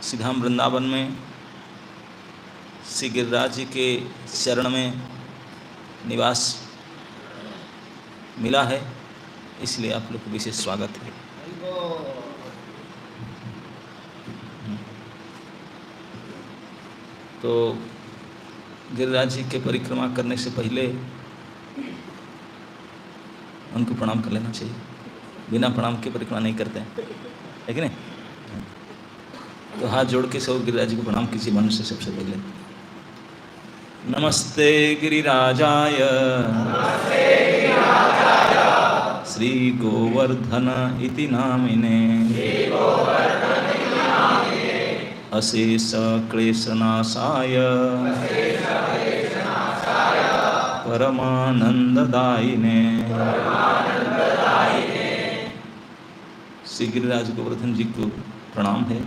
सीधा हम वृंदावन में श्री गिरिराज जी के चरण में निवास मिला है, इसलिए आप लोग को विशेष स्वागत है। तो गिरिराज जी के परिक्रमा करने से पहले उनको प्रणाम कर लेना चाहिए। बिना प्रणाम के परिक्रमा नहीं करते हैं, है कि नहीं? तो हाथ जोड़ के सब गिरिराज जी को प्रणाम कीजिए मन से सबसे पहले। नमस्ते गिरिराजाय श्री गोवर्धन इति नामिने अशेष क्लेशनाशाय परमानंददायिने। श्री गिरिराज गोवर्धन जी को प्रणाम है,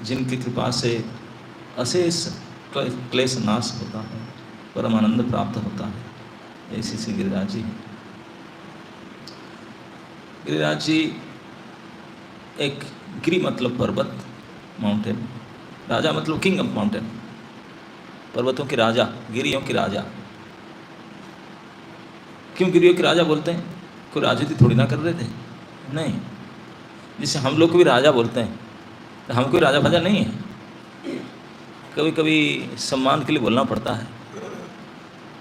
जिनकी कृपा से अशेष क्लेश नाश होता है, परमानंद प्राप्त होता है। ऐसे श्री गिरिराज जी हैं। गिरिराज जी एक गिरि मतलब पर्वत, माउंटेन। राजा मतलब किंग ऑफ माउंटेन, पर्वतों के राजा, गिरियों के राजा। क्यों गिरियों के राजा बोलते हैं? कोई राजनीति थोड़ी ना कर रहे थे, नहीं। जिसे हम लोग को भी राजा बोलते हैं, तो हम कोई राजा फाजा नहीं है। कभी कभी सम्मान के लिए बोलना पड़ता है,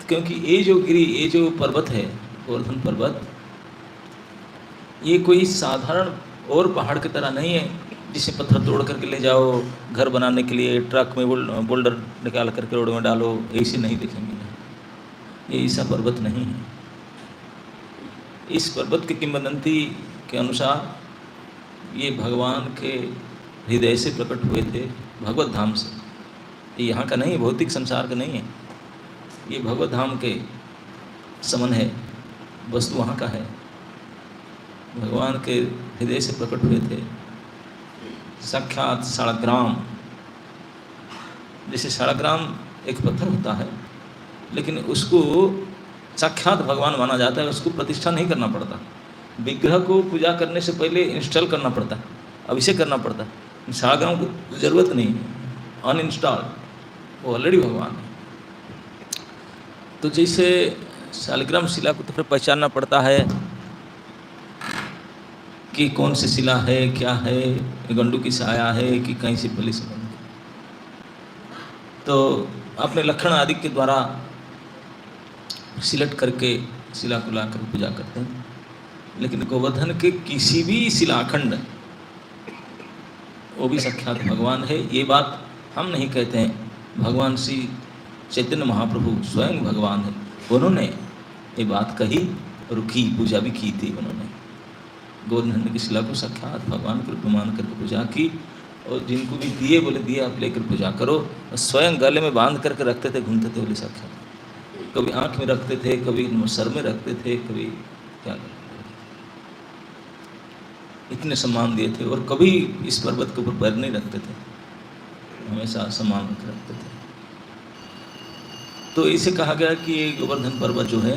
क्योंकि ये जो गिरी, ये जो पर्वत है गोवर्धन पर्वत, ये कोई साधारण और पहाड़ की तरह नहीं है जिसे पत्थर तोड़ करके ले जाओ घर बनाने के लिए, ट्रक में बोल्डर निकाल करके रोड में डालो, ऐसे नहीं दिखेंगे। ये ऐसा पर्वत नहीं है। इस पर्वत की किंवदंती के अनुसार ये भगवान के हृदय से प्रकट हुए थे, भगवत धाम से। ये यहाँ का नहीं है, भौतिक संसार का नहीं है, ये भगवत धाम के समान है, वस्तु वहाँ का है। भगवान के हृदय से प्रकट हुए थे। साक्षात शालग्राम, जैसे शालग्राम एक पत्थर होता है, लेकिन उसको साक्षात भगवान माना जाता है, उसको प्रतिष्ठा नहीं करना पड़ता। विग्रह को पूजा करने से पहले इंस्टॉल करना पड़ता है, अभिषेक करना पड़ता है। शालग्राम को जरूरत नहीं है, अनइंस्टॉल, वो ऑलरेडी भगवान है। तो जैसे शालग्राम शिला को तो फिर पहचानना पड़ता है कि कौन सी शिला है, क्या है, गंडू से आया है कि कहीं से पली से बनी। तो अपने लक्षण आदि के द्वारा सिलेक्ट करके शिला को लाकर पूजा करते हैं। लेकिन गोवर्धन के किसी भी शिलाखंड, वो भी साक्षात भगवान है। ये बात हम नहीं कहते हैं, भगवान श्री चैतन्य महाप्रभु स्वयं भगवान है, उन्होंने ये बात कही और की, पूजा भी की थी उन्होंने। गोवर्धन की शिला को साक्षात भगवान के रूप में मान करके पूजा की, और जिनको भी दिए बोले दिए आप लेकर पूजा करो। और स्वयं गले में बांध करके रखते थे, घूमते थे बोले साक्षात। कभी आँख में रखते थे, कभी सर में रखते थे, कभी क्या करते थे। इतने सम्मान दिए थे, और कभी इस पर्वत के ऊपर पैर नहीं रखते थे, हमेशा सम्मान रखते थे। तो इसे कहा गया कि ये गोवर्धन पर्वत जो है,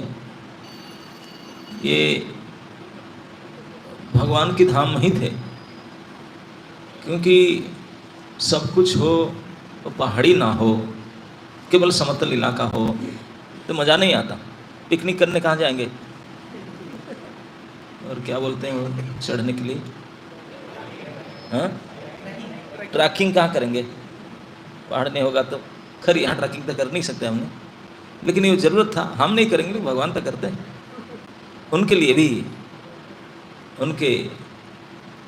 ये भगवान की धाम ही थे। क्योंकि सब कुछ हो तो पहाड़ी ना हो, केवल समतल इलाका हो तो मज़ा नहीं आता। पिकनिक करने कहाँ जाएंगे, और क्या बोलते हैं वो चढ़ने के लिए, हाँ, ट्रैकिंग कहाँ करेंगे? पहाड़ नहीं होगा तो खैर यहाँ ट्रैकिंग तो कर नहीं सकते हमने, लेकिन ये ज़रूरत था, हम नहीं करेंगे, भगवान तो करते हैं। उनके लिए भी, उनके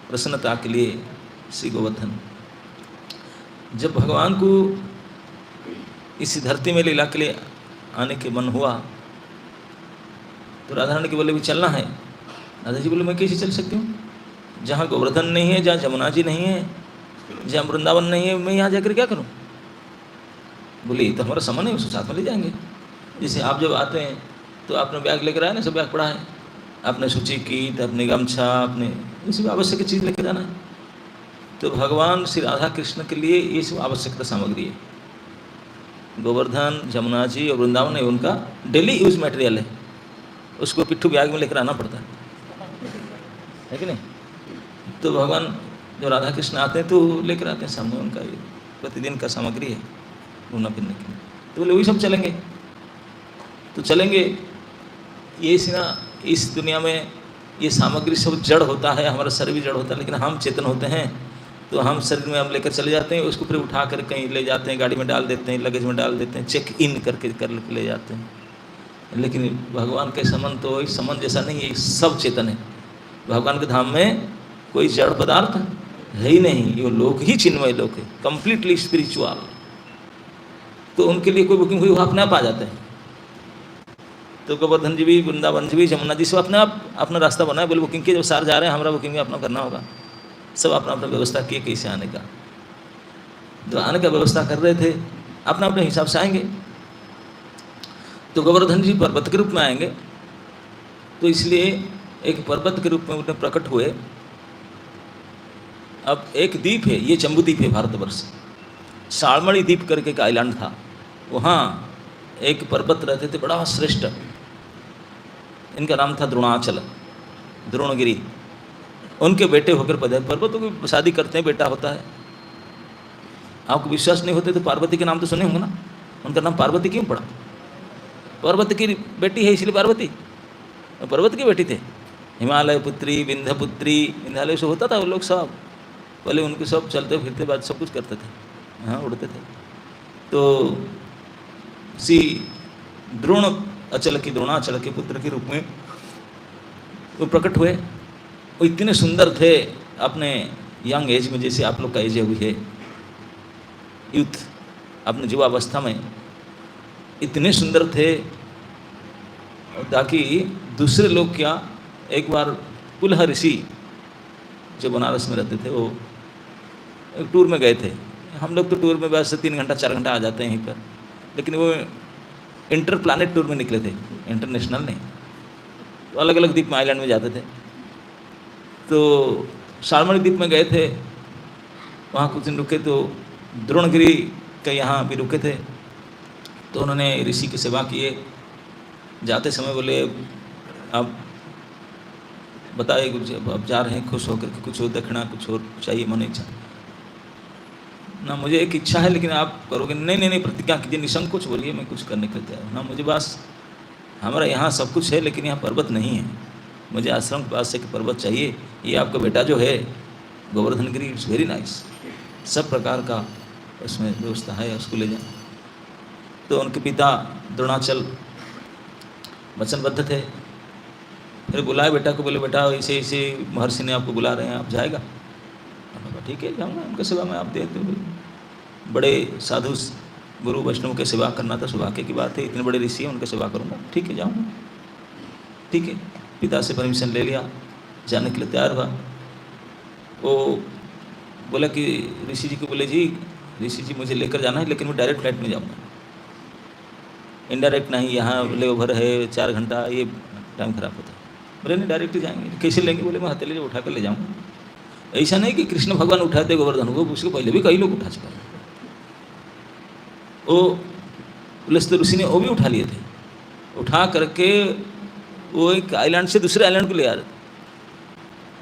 प्रसन्नता के लिए श्री गोवर्धन, जब भगवान को इस धरती में लीला के लिए आने के मन हुआ तो राधा रानी के बोले भी चलना है। राधा जी बोले मैं कैसे चल सकती हूँ, जहाँ गोवर्धन नहीं है, जहाँ जमुना जी नहीं है, जहाँ वृंदावन नहीं है, मैं यहाँ जाकर क्या करूँ? बोले तो हमारा सामान है, उसको साथ में ले जाएंगे। जैसे आप जब आते हैं तो आपने बैग लेकर आया ना, सब बैग पड़ा है, आपने सूची की, तो अपने गमछा, अपने ये सब आवश्यक चीज़ लेकर जाना है। तो भगवान श्री राधा कृष्ण के लिए ये सब आवश्यकता सामग्री है। गोवर्धन, जमुना जी और वृंदावन है उनका डेली यूज मटेरियल है, उसको पिट्ठू बैग में लेकर आना पड़ता है कि नहीं? तो भगवान जो राधा कृष्ण आते हैं तो लेकर आते हैं सामने, उनका ये प्रतिदिन का सामग्री है घूमना फिरने के लिए। तो बोले वही सब चलेंगे। तो चलेंगे, ये ना इस दुनिया में ये सामग्री सब जड़ होता है, हमारा शरीर भी जड़ होता है, लेकिन हम चेतन होते हैं। तो हम शरीर में हम लेकर चले जाते हैं, उसको फिर उठा कर कहीं ले जाते हैं, गाड़ी में डाल देते हैं, लगेज में डाल देते हैं, चेक इन करके कर ले जाते हैं। लेकिन भगवान के समन तो इस समन जैसा नहीं है, सब चेतन है। भगवान के धाम में कोई जड़ पदार्थ है ही नहीं, ये लोक ही चिन्मय लोक है, कंप्लीटली स्पिरिचुअल। तो उनके लिए कोई बुकिंग हुई वो अपने आप आ जाते हैं। तो गोवर्धन जी भी, वृंदावन जी भी, जमुना जी सब अपने आप अपना रास्ता बनाए, बोले बुकिंग किए, जब सार जा रहे हैं हमारा बुकिंग भी अपना करना होगा। सब अपना अपना व्यवस्था किए कैसे आने का। जो आने का व्यवस्था कर रहे थे अपना अपने हिसाब से आएंगे। तो गोवर्धन जी पर्वत के रूप में आएंगे, तो इसलिए एक पर्वत के रूप में उन्हें प्रकट हुए। अब एक द्वीप है, ये जम्बूद्वीप है भारतवर्ष, सालमणि द्वीप करके एक आइलैंड था, वहाँ एक पर्वत रहते थे बड़ा श्रेष्ठ, इनका नाम था द्रोणाचल, द्रोणगिरी। उनके बेटे होकर पधे। पर्वतों की शादी करते हैं, बेटा होता है। आपको विश्वास नहीं होते तो पार्वती के नाम तो सुने होंगे ना, उनका नाम पार्वती क्यों पड़ा? पार्वती की बेटी है इसलिए पार्वती, पर्वत की बेटी थे। हिमालय पुत्री, विंध्य पुत्री, विंध्यालय से होता था वो लोग सब, पहले उनके सब चलते फिरते बाद सब कुछ करते थे, हाँ उड़ते थे। तो सी द्रोण अचल की, द्रोणाचल के पुत्र के रूप में वो प्रकट हुए। वो इतने सुंदर थे अपने यंग एज में, जैसे आप लोग का एज अभी है, यूथ, अपने युवावस्था में इतने सुंदर थे ताकि दूसरे लोग क्या। एक बार पुलह ऋषि जो बनारस में रहते थे, वो एक टूर में गए थे। हम लोग तो टूर में बस 3 घंटा 4 घंटा आ जाते हैं यहीं पर, लेकिन वो इंटर प्लानेट टूर में निकले थे, इंटरनेशनल नहीं। तो अलग अलग द्वीप में, आइलैंड में जाते थे। तो सालमणि द्वीप में गए थे, वहाँ कुछ दिन रुके, तो द्रोणगिरी के यहाँ भी रुके थे। तो उन्होंने ऋषि की सेवा किए। जाते समय बोले अब बताइए कुछ, अब जा रहे हैं खुश होकर के, कुछ और दक्षिणा कुछ और चाहिए, मन इच्छा ना, मुझे एक इच्छा है लेकिन आप करोगे? नहीं नहीं नहीं, प्रतिज्ञा कीजिए, निसंकोच बोलिए, मैं कुछ करने के लिए तैयार हूँ ना। मुझे बस, हमारा यहाँ सब कुछ है लेकिन यहाँ पर्वत नहीं है, मुझे आश्रम के पास से एक पर्वत चाहिए। ये आपका बेटा जो है गोवर्धन गिरी, इट्स वेरी नाइस, सब प्रकार का उसमें व्यवस्था है, उसको ले जाए। तो उनके पिता द्रोणाचल वचनबद्ध थे। फिर बुलाए बेटा को, बोले बेटा ऐसे ऐसे महर्षि ने आपको बुला रहे हैं, आप जाएगा? ठीक है जाऊँगा, उनकी सेवा में आप देते हो। बड़े साधु गुरु वैष्णव की सेवा करना तो सौभाग्य की बात है, इतने बड़े ऋषि हैं, उनकी सेवा करूँगा, ठीक है जाऊँगा। ठीक है, पिता से परमिशन ले लिया, जाने के लिए तैयार हुआ। वो बोला कि ऋषि जी को, बोले जी ऋषि जी मुझे लेकर जाना है लेकिन मैं डायरेक्ट फ्लाइट में जाऊँगा, इनडायरेक्ट नहीं, यहाँ ले ओवर है 4 घंटा, ये टाइम खराब होता है। बोले नहीं डायरेक्ट ही जाएंगे। कैसे लेंगे? बोले मैं हथेली उठा कर ले जाऊँगा। ऐसा नहीं कि कृष्ण भगवान उठाते गोवर्धन को, उसके पहले भी कई लोग उठा चुके हैं। वो पुलस्त्य ऋषि ने वो भी उठा लिए थे, उठा करके वो एक आइलैंड से दूसरे आइलैंड को ले आ रहे थे,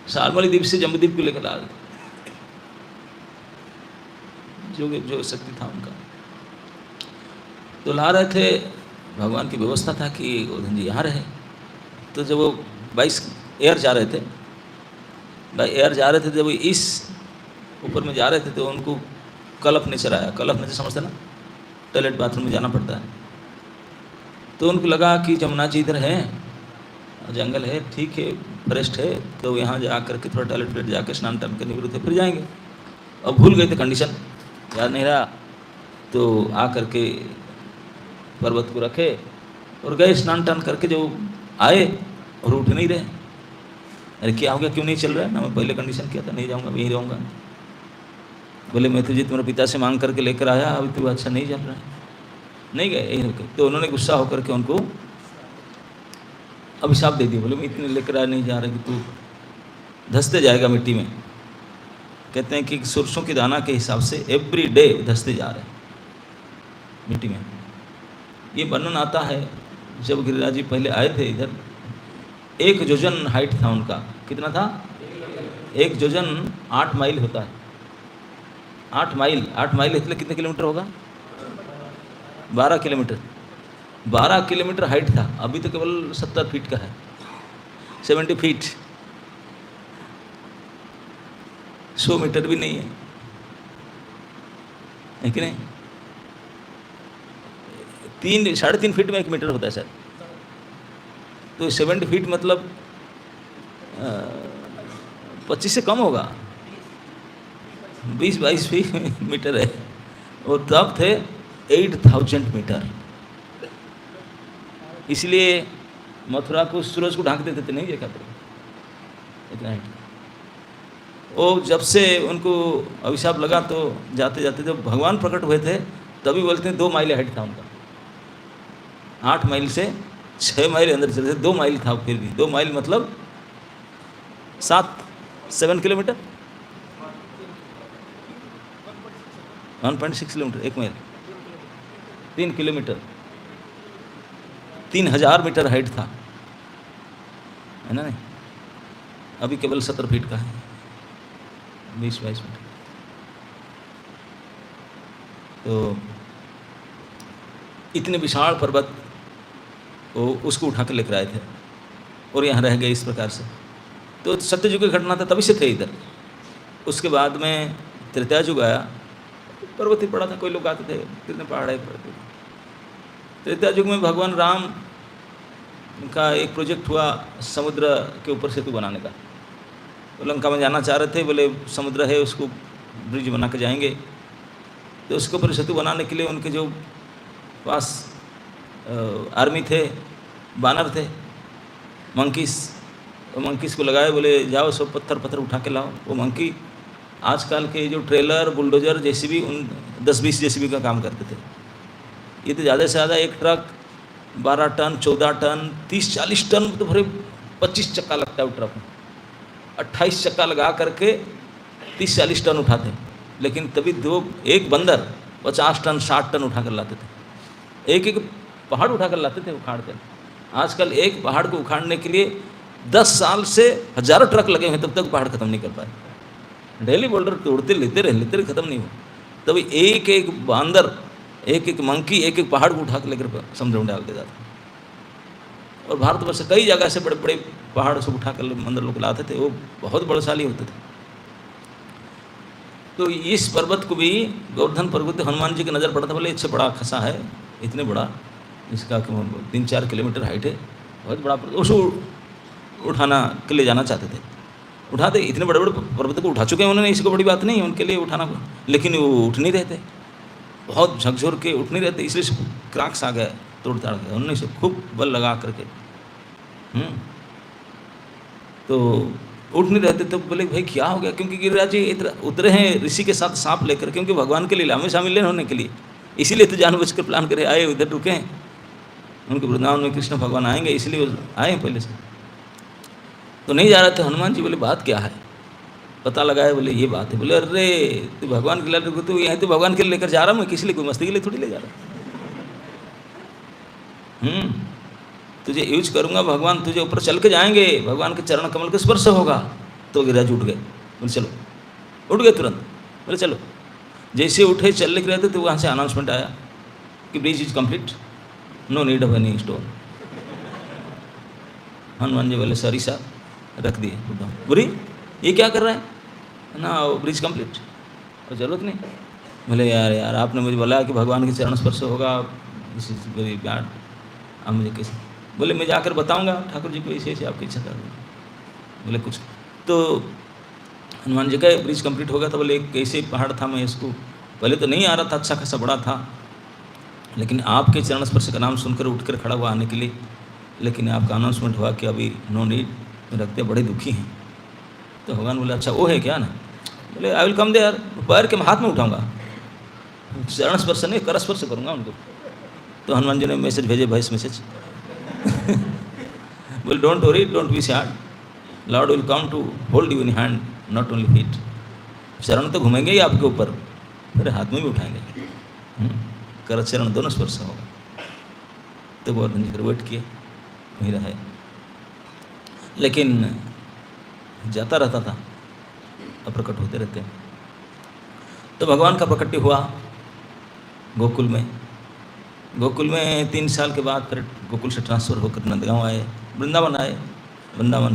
सालमणि द्वीप से जम्बूद्वीप को लेकर आ रहे थे, जो शक्ति था उनका। तो ला रहे थे, भगवान की व्यवस्था था कि गोवर्धन जी यहाँ रहे। तो जब वो 22 एयर जा रहे थे, बाई एयर जा रहे थे, जब इस ऊपर में जा रहे थे तो उनको कलफ नेचर आया। कलफ नेचर समझते ना, टॉयलेट बाथरूम में जाना पड़ता है। तो उनको लगा कि जमुना जी इधर है, जंगल है, ठीक है, फॉरेस्ट है, तो यहाँ जा करके थोड़ा टॉयलेट जाकर स्नान टान करने निवृत्त है, फिर जाएंगे। अब भूल गए थे, कंडीशन याद नहीं रहा, तो आ करके पर्वत को रखे और गए स्नान टान करके। जो आए और उठ नहीं रहे, अरे क्या हो गया, क्यों नहीं चल रहा है? ना मैं पहले कंडीशन किया था, नहीं जाऊँगा, यहीं रहूँगा। बोले मैं तुझे तुम्हारे पिता से मांग करके लेकर आया, अभी तो अच्छा नहीं चल रहा है, नहीं गए, यहीं रुके। तो उन्होंने गुस्सा होकर के उनको अभिशाप दे दिया। बोले मैं इतने लेकर आया, नहीं जा रहा कि तू धंसते जाएगा मिट्टी में। कहते हैं कि सरसों के दाना के हिसाब से एवरी डे धंसते जा रहे हैं मिट्टी में। ये वर्णन आता है जब गिरिराज जी पहले आए थे इधर, 1 योजन हाइट था उनका। कितना था? एक योजन 8 माइल होता है। 8 माइल, 8 माइल इसलिए कितने किलोमीटर होगा? 12 किलोमीटर। 12 किलोमीटर हाइट था, अभी तो केवल 70 फीट का है, 70 फीट, 100 मीटर भी नहीं है कि नहीं? 3-3.5 फीट में 1 मीटर होता है सर। तो 70 फीट मतलब 25 से कम होगा, 20-22 फीट मीटर है। और तब थे 8000 मीटर। इसलिए मथुरा को सूरज को ढांक देते थे, नहीं देखा पड़ेगा इतना हाइट। वो जब से उनको अभिशाप लगा तो जाते जाते जब भगवान प्रकट हुए थे तभी बोलते हैं 2 माइल हाइट था उनका। 8 माइल से 6 माइल अंदर चले थे, 2 माइल था फिर भी। 2 माइल मतलब 7 kilometre, 1.6 kilometre, 1 mile 3 kilometre, 3000 metre height था, है ना? नहीं, अभी केवल 70 फीट का है, 20-22 मीटर। तो इतने विशाल पर्वत वो उसको उठा कर लेकर आए थे और यहाँ रह गए इस प्रकार से। तो सत्ययुग की घटना था, तभी से थे इधर। उसके बाद में त्रेता युग आया, पर्वत ही पड़ा था, कोई लोग आते थे, कितने पहाड़ है पड़ते थे। त्रेता युग में भगवान राम का एक प्रोजेक्ट हुआ समुद्र के ऊपर सेतु बनाने का। तो लंका में जाना चाह रहे थे, बोले समुद्र है उसको ब्रिज बना के जाएंगे। तो उसके ऊपर सेतु बनाने के लिए उनके जो पास आर्मी थे, बानर थे, मंकीस, वो मंकीस को लगाए, बोले जाओ सब पत्थर उठा के लाओ। वो मंकी आजकल के जो ट्रेलर, बुलडोजर, जेसीबी, उन 10-20 जेसीबी का काम करते थे। ये तो ज़्यादा से ज़्यादा एक ट्रक 12 टन, 14 टन, 30-40 टन तो भरे 25 चक्का लगता है वो ट्रक में। 28 चक्का लगा करके 30-40 टन उठाते। लेकिन तभी एक बंदर 50 टन, 60 टन उठा कर लाते थे। एक पहाड़ उठा कर लाते थे उखाड़ कर। आजकल एक पहाड़ को उखाड़ने के लिए 10 साल से हजारों ट्रक लगे हैं, तब तक पहाड़ खत्म नहीं कर पाए। डेली बोल्डर तोड़ते लेते रहे, खत्म नहीं हो। तभी एक बांदर, एक मंकी एक पहाड़ को उठा कर लेकर समुद्र में डाल के जाता। और भारतवर्ष से कई जगह से बड़े बड़े पहाड़ से उठा कर मंदिर लोग लाते थे, वो बहुत बलशाली होते थे। तो इस पर्वत को भी गोवर्धन पर्वत हनुमान जी की नज़र पड़ा था, बोले इससे बड़ा खसा है, इतने बड़ा, इसका 3-4 किलोमीटर हाइट है, बहुत बड़ा पर्वत। उसको उठाना के लिए जाना चाहते थे, उठाते। इतने बड़े बड़े पर्वत को उठा चुके हैं उन्होंने, इसको बड़ी बात नहीं है उनके लिए उठाना को। लेकिन वो उठ नहीं रहते, बहुत झकझोर के उठ नहीं रहते, इसलिए क्रैक्स आ गए, तोड़ ताड़ गए। उन्होंने इसे खूब बल लगा करके तो उठ नहीं रहते। तो बोले भाई क्या हो गया? क्योंकि गिरिराज जी उतरे हैं ऋषि के साथ सांप लेकर, क्योंकि भगवान के लीला में शामिल होने के लिए। इसीलिए तो जानबूझकर प्लान करे आए, उधर रुके हैं। उनके वृंदावन में कृष्ण भगवान आएंगे, इसलिए वो आए हैं पहले से। तो नहीं जा रहे थे। हनुमान जी बोले बात क्या है? पता लगाया, बोले ये बात है। बोले अरे तू भगवान के लिए, तू यहाँ तो भगवान के लिए लेकर जा रहा हूँ मैं, किसी लिए कोई मस्ती के लिए थोड़ी ले जा रहा हूँ। तुझे यूज करूँगा, भगवान तुझे ऊपर चल के जाएंगे, भगवान के चरण कमल के स्पर्श होगा। तो गिरिराज उठ गए, बोले चलो, उठ गए तुरंत, बोले चलो। जैसे उठे चलने के रहते तो वहाँ से अनाउंसमेंट आया कि bridge is complete, no need of any stone. Hanuman ji बोले सॉरी साहब, रख दिए। बुरी ये क्या कर रहा है ना, ब्रिज कंप्लीट और जरूरत नहीं। बोले यार आपने मुझे बोला कि भगवान के चरण स्पर्श होगा, दिस इज वेरी बैड। अब मुझे कैसे? बोले मैं जाकर बताऊंगा ठाकुर जी को, ऐसे आपकी इच्छा कर। बोले कुछ तो हनुमान जी का ब्रिज कंप्लीट होगा। तो बोले कैसे पहाड़ था, मैं इसको पहले तो नहीं आ रहा था, अच्छा खासा बड़ा था, लेकिन आपके चरण स्पर्श का नाम सुनकर उठकर खड़ा हुआ आने के लिए। लेकिन आपका अनाउंसमेंट हुआ कि अभी नो नीड, रखते बड़े दुखी हैं। तो भगवान बोले अच्छा वो है क्या ना? बोले आई विल कम देयर, पैर के हाथ में उठाऊंगा, चरण स्पर्श नहीं कर स्पर्श करूँगा उनको। तो हनुमान जी ने मैसेज भेजे, वॉइस मैसेज। बोले don't worry, don't be sad, lord will come to hold you in hand, not only feet. चरण तो घूमेंगे ही आपके ऊपर, फिर हाथ में भी उठाएंगे, कर चरण दोनों स्पर्श होगा। तो गोवर्धन जी वेट किए, वहीं रहे। लेकिन जाता रहता था, अप्रकट होते रहते हैं। तो भगवान का प्रकट हुआ गोकुल में। गोकुल में 3 साल के बाद फिर गोकुल से ट्रांसफ़र होकर नंदगांव आए, वृंदावन आए, वृंदावन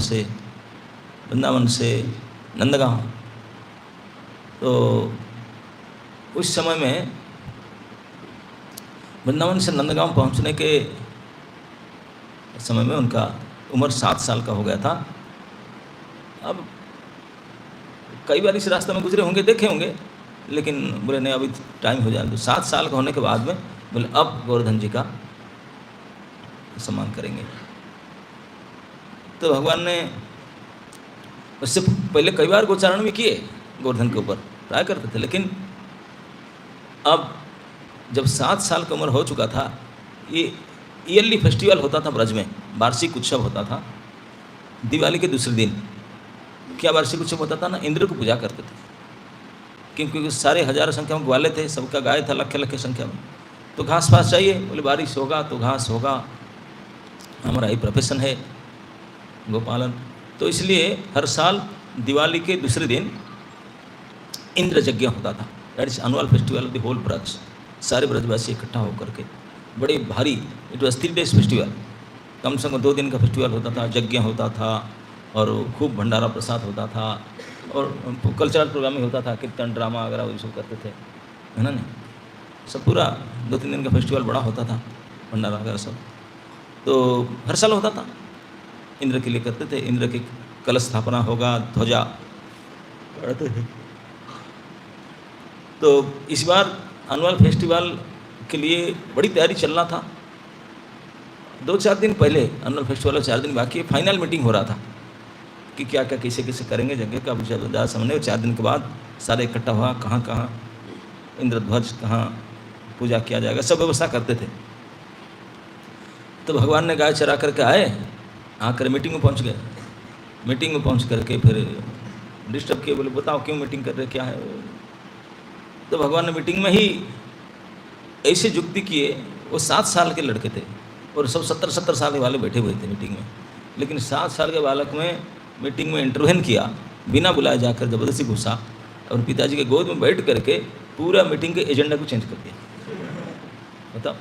से नंदगांव। तो उस समय में वृंदावन से नंदगांव पहुंचने के समय में उनका उम्र 7 साल का हो गया था। अब कई बार इस रास्ते में गुजरे होंगे, देखे होंगे, लेकिन बोले नहीं अभी टाइम हो जाए। तो 7 साल का होने के बाद में बोले अब गोवर्धन जी का सम्मान करेंगे। तो भगवान ने उससे पहले कई बार गोचारण भी किए गोवर्धन के ऊपर, ट्राई करते थे, लेकिन अब जब 7 साल की उम्र हो चुका था, ये ईयरली फेस्टिवल होता था ब्रज में, वार्षिक उत्सव होता था दिवाली के दूसरे दिन। क्या वार्षिक उत्सव होता था ना, इंद्र को पूजा करते थे, क्योंकि सारे हजारों संख्या में ग्वाले थे, सबका गाय था लखे लखे संख्या में। तो घास फास चाहिए, बोले बारिश होगा तो घास होगा, हमारा यही प्रोफेशन है गोपालन। तो इसलिए हर साल दिवाली के दूसरे दिन इंद्र यज्ञ होता था। That is annual festival of the whole Braj. सारे ब्रजवासी इकट्ठा होकर के बड़े भारी, इट वॉज 3 days फेस्टिवल, कम से कम 2 दिन का फेस्टिवल होता था, यज्ञ होता था और खूब भंडारा प्रसाद होता था और कल्चरल प्रोग्राम होता था, कीर्तन ड्रामा वगैरह वो सब करते थे, है ना नहीं। सब पूरा 2-3 दिन का फेस्टिवल बड़ा होता था, भंडारा वगैरह सब। तो हर साल होता था, इंद्र के लिए करते थे। इंद्र की कलश स्थापना होगा, ध्वजा बढ़ते थे। तो इस बार एनुअल फेस्टिवल के लिए बड़ी तैयारी चल रहा था। 2-4 दिन पहले एनुअल फेस्टिवल 4 दिन बाकी, फाइनल मीटिंग हो रहा था कि क्या क्या कैसे कैसे करेंगे यज्ञ का ज़्यादा सामने। 4 दिन के बाद सारे इकट्ठा हुआ, कहाँ कहाँ इंद्रध्वज, कहाँ पूजा किया जाएगा, सब व्यवस्था करते थे। तो भगवान ने गाय चरा करके आए, आकर मीटिंग में पहुंच गए। मीटिंग में पहुंच करके फिर डिस्टर्ब किए, बोले बताओ क्यों मीटिंग कर रहे, क्या है। तो भगवान ने मीटिंग में ही ऐसे जुक्ति किए। वो 7 साल के लड़के थे और सब 70-70 साल वाले बैठे हुए थे मीटिंग में, लेकिन 7 साल के बालक में मीटिंग में इंटरवेन किया, बिना बुलाए जाकर ज़बरदस्ती घुसा और पिताजी के गोद में बैठ करके पूरा मीटिंग के एजेंडा को चेंज कर दिया। बताओ,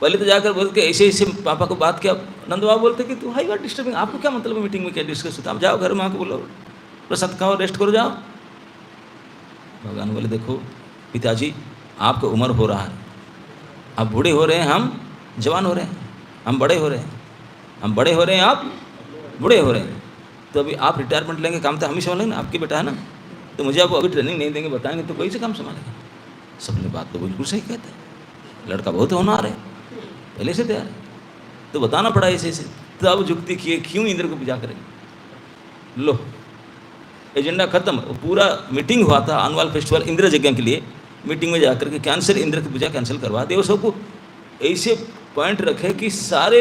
पहले तो जाकर बोल के ऐसे ऐसे पापा को बात किया। नंद बाबू बोलते कि तू हाई बात डिस्टर्बिंग, आपको क्या मतलब है मीटिंग में क्या डिस्कस होता है, आप जाओ घर में आके बोलो प्रसाद खाओ, रेस्ट करो, जाओ। भगवान बोले देखो पिताजी, आपको उम्र हो रहा है, आप बूढ़े हो रहे हैं, हम जवान हो रहे हैं, हम बड़े हो रहे हैं, हम बड़े हो रहे हैं, आप बूढ़े हो रहे हैं। तो अभी आप रिटायरमेंट लेंगे, काम तो हम ही संभालेंगे ना, आपकी बेटा है ना, तो मुझे आपको अभी ट्रेनिंग नहीं देंगे, बताएंगे तो कोई से काम संभालेगा। सबने बात तो बिल्कुल सही कहते हैं, लड़का बहुत होनहार है, पहले से तैयार है, तो बताना पड़ा ऐसे ऐसे। तब जुक्ति किए क्यों इंद्र को पूजा करेंगे। लो एजेंडा खत्म। पूरा मीटिंग हुआ था एनुअल फेस्टिवल इंद्र यज्ञ के लिए, मीटिंग में जाकर के कैंसिल, इंद्र की पूजा कैंसिल करवा दिए। और सबको ऐसे पॉइंट रखे कि सारे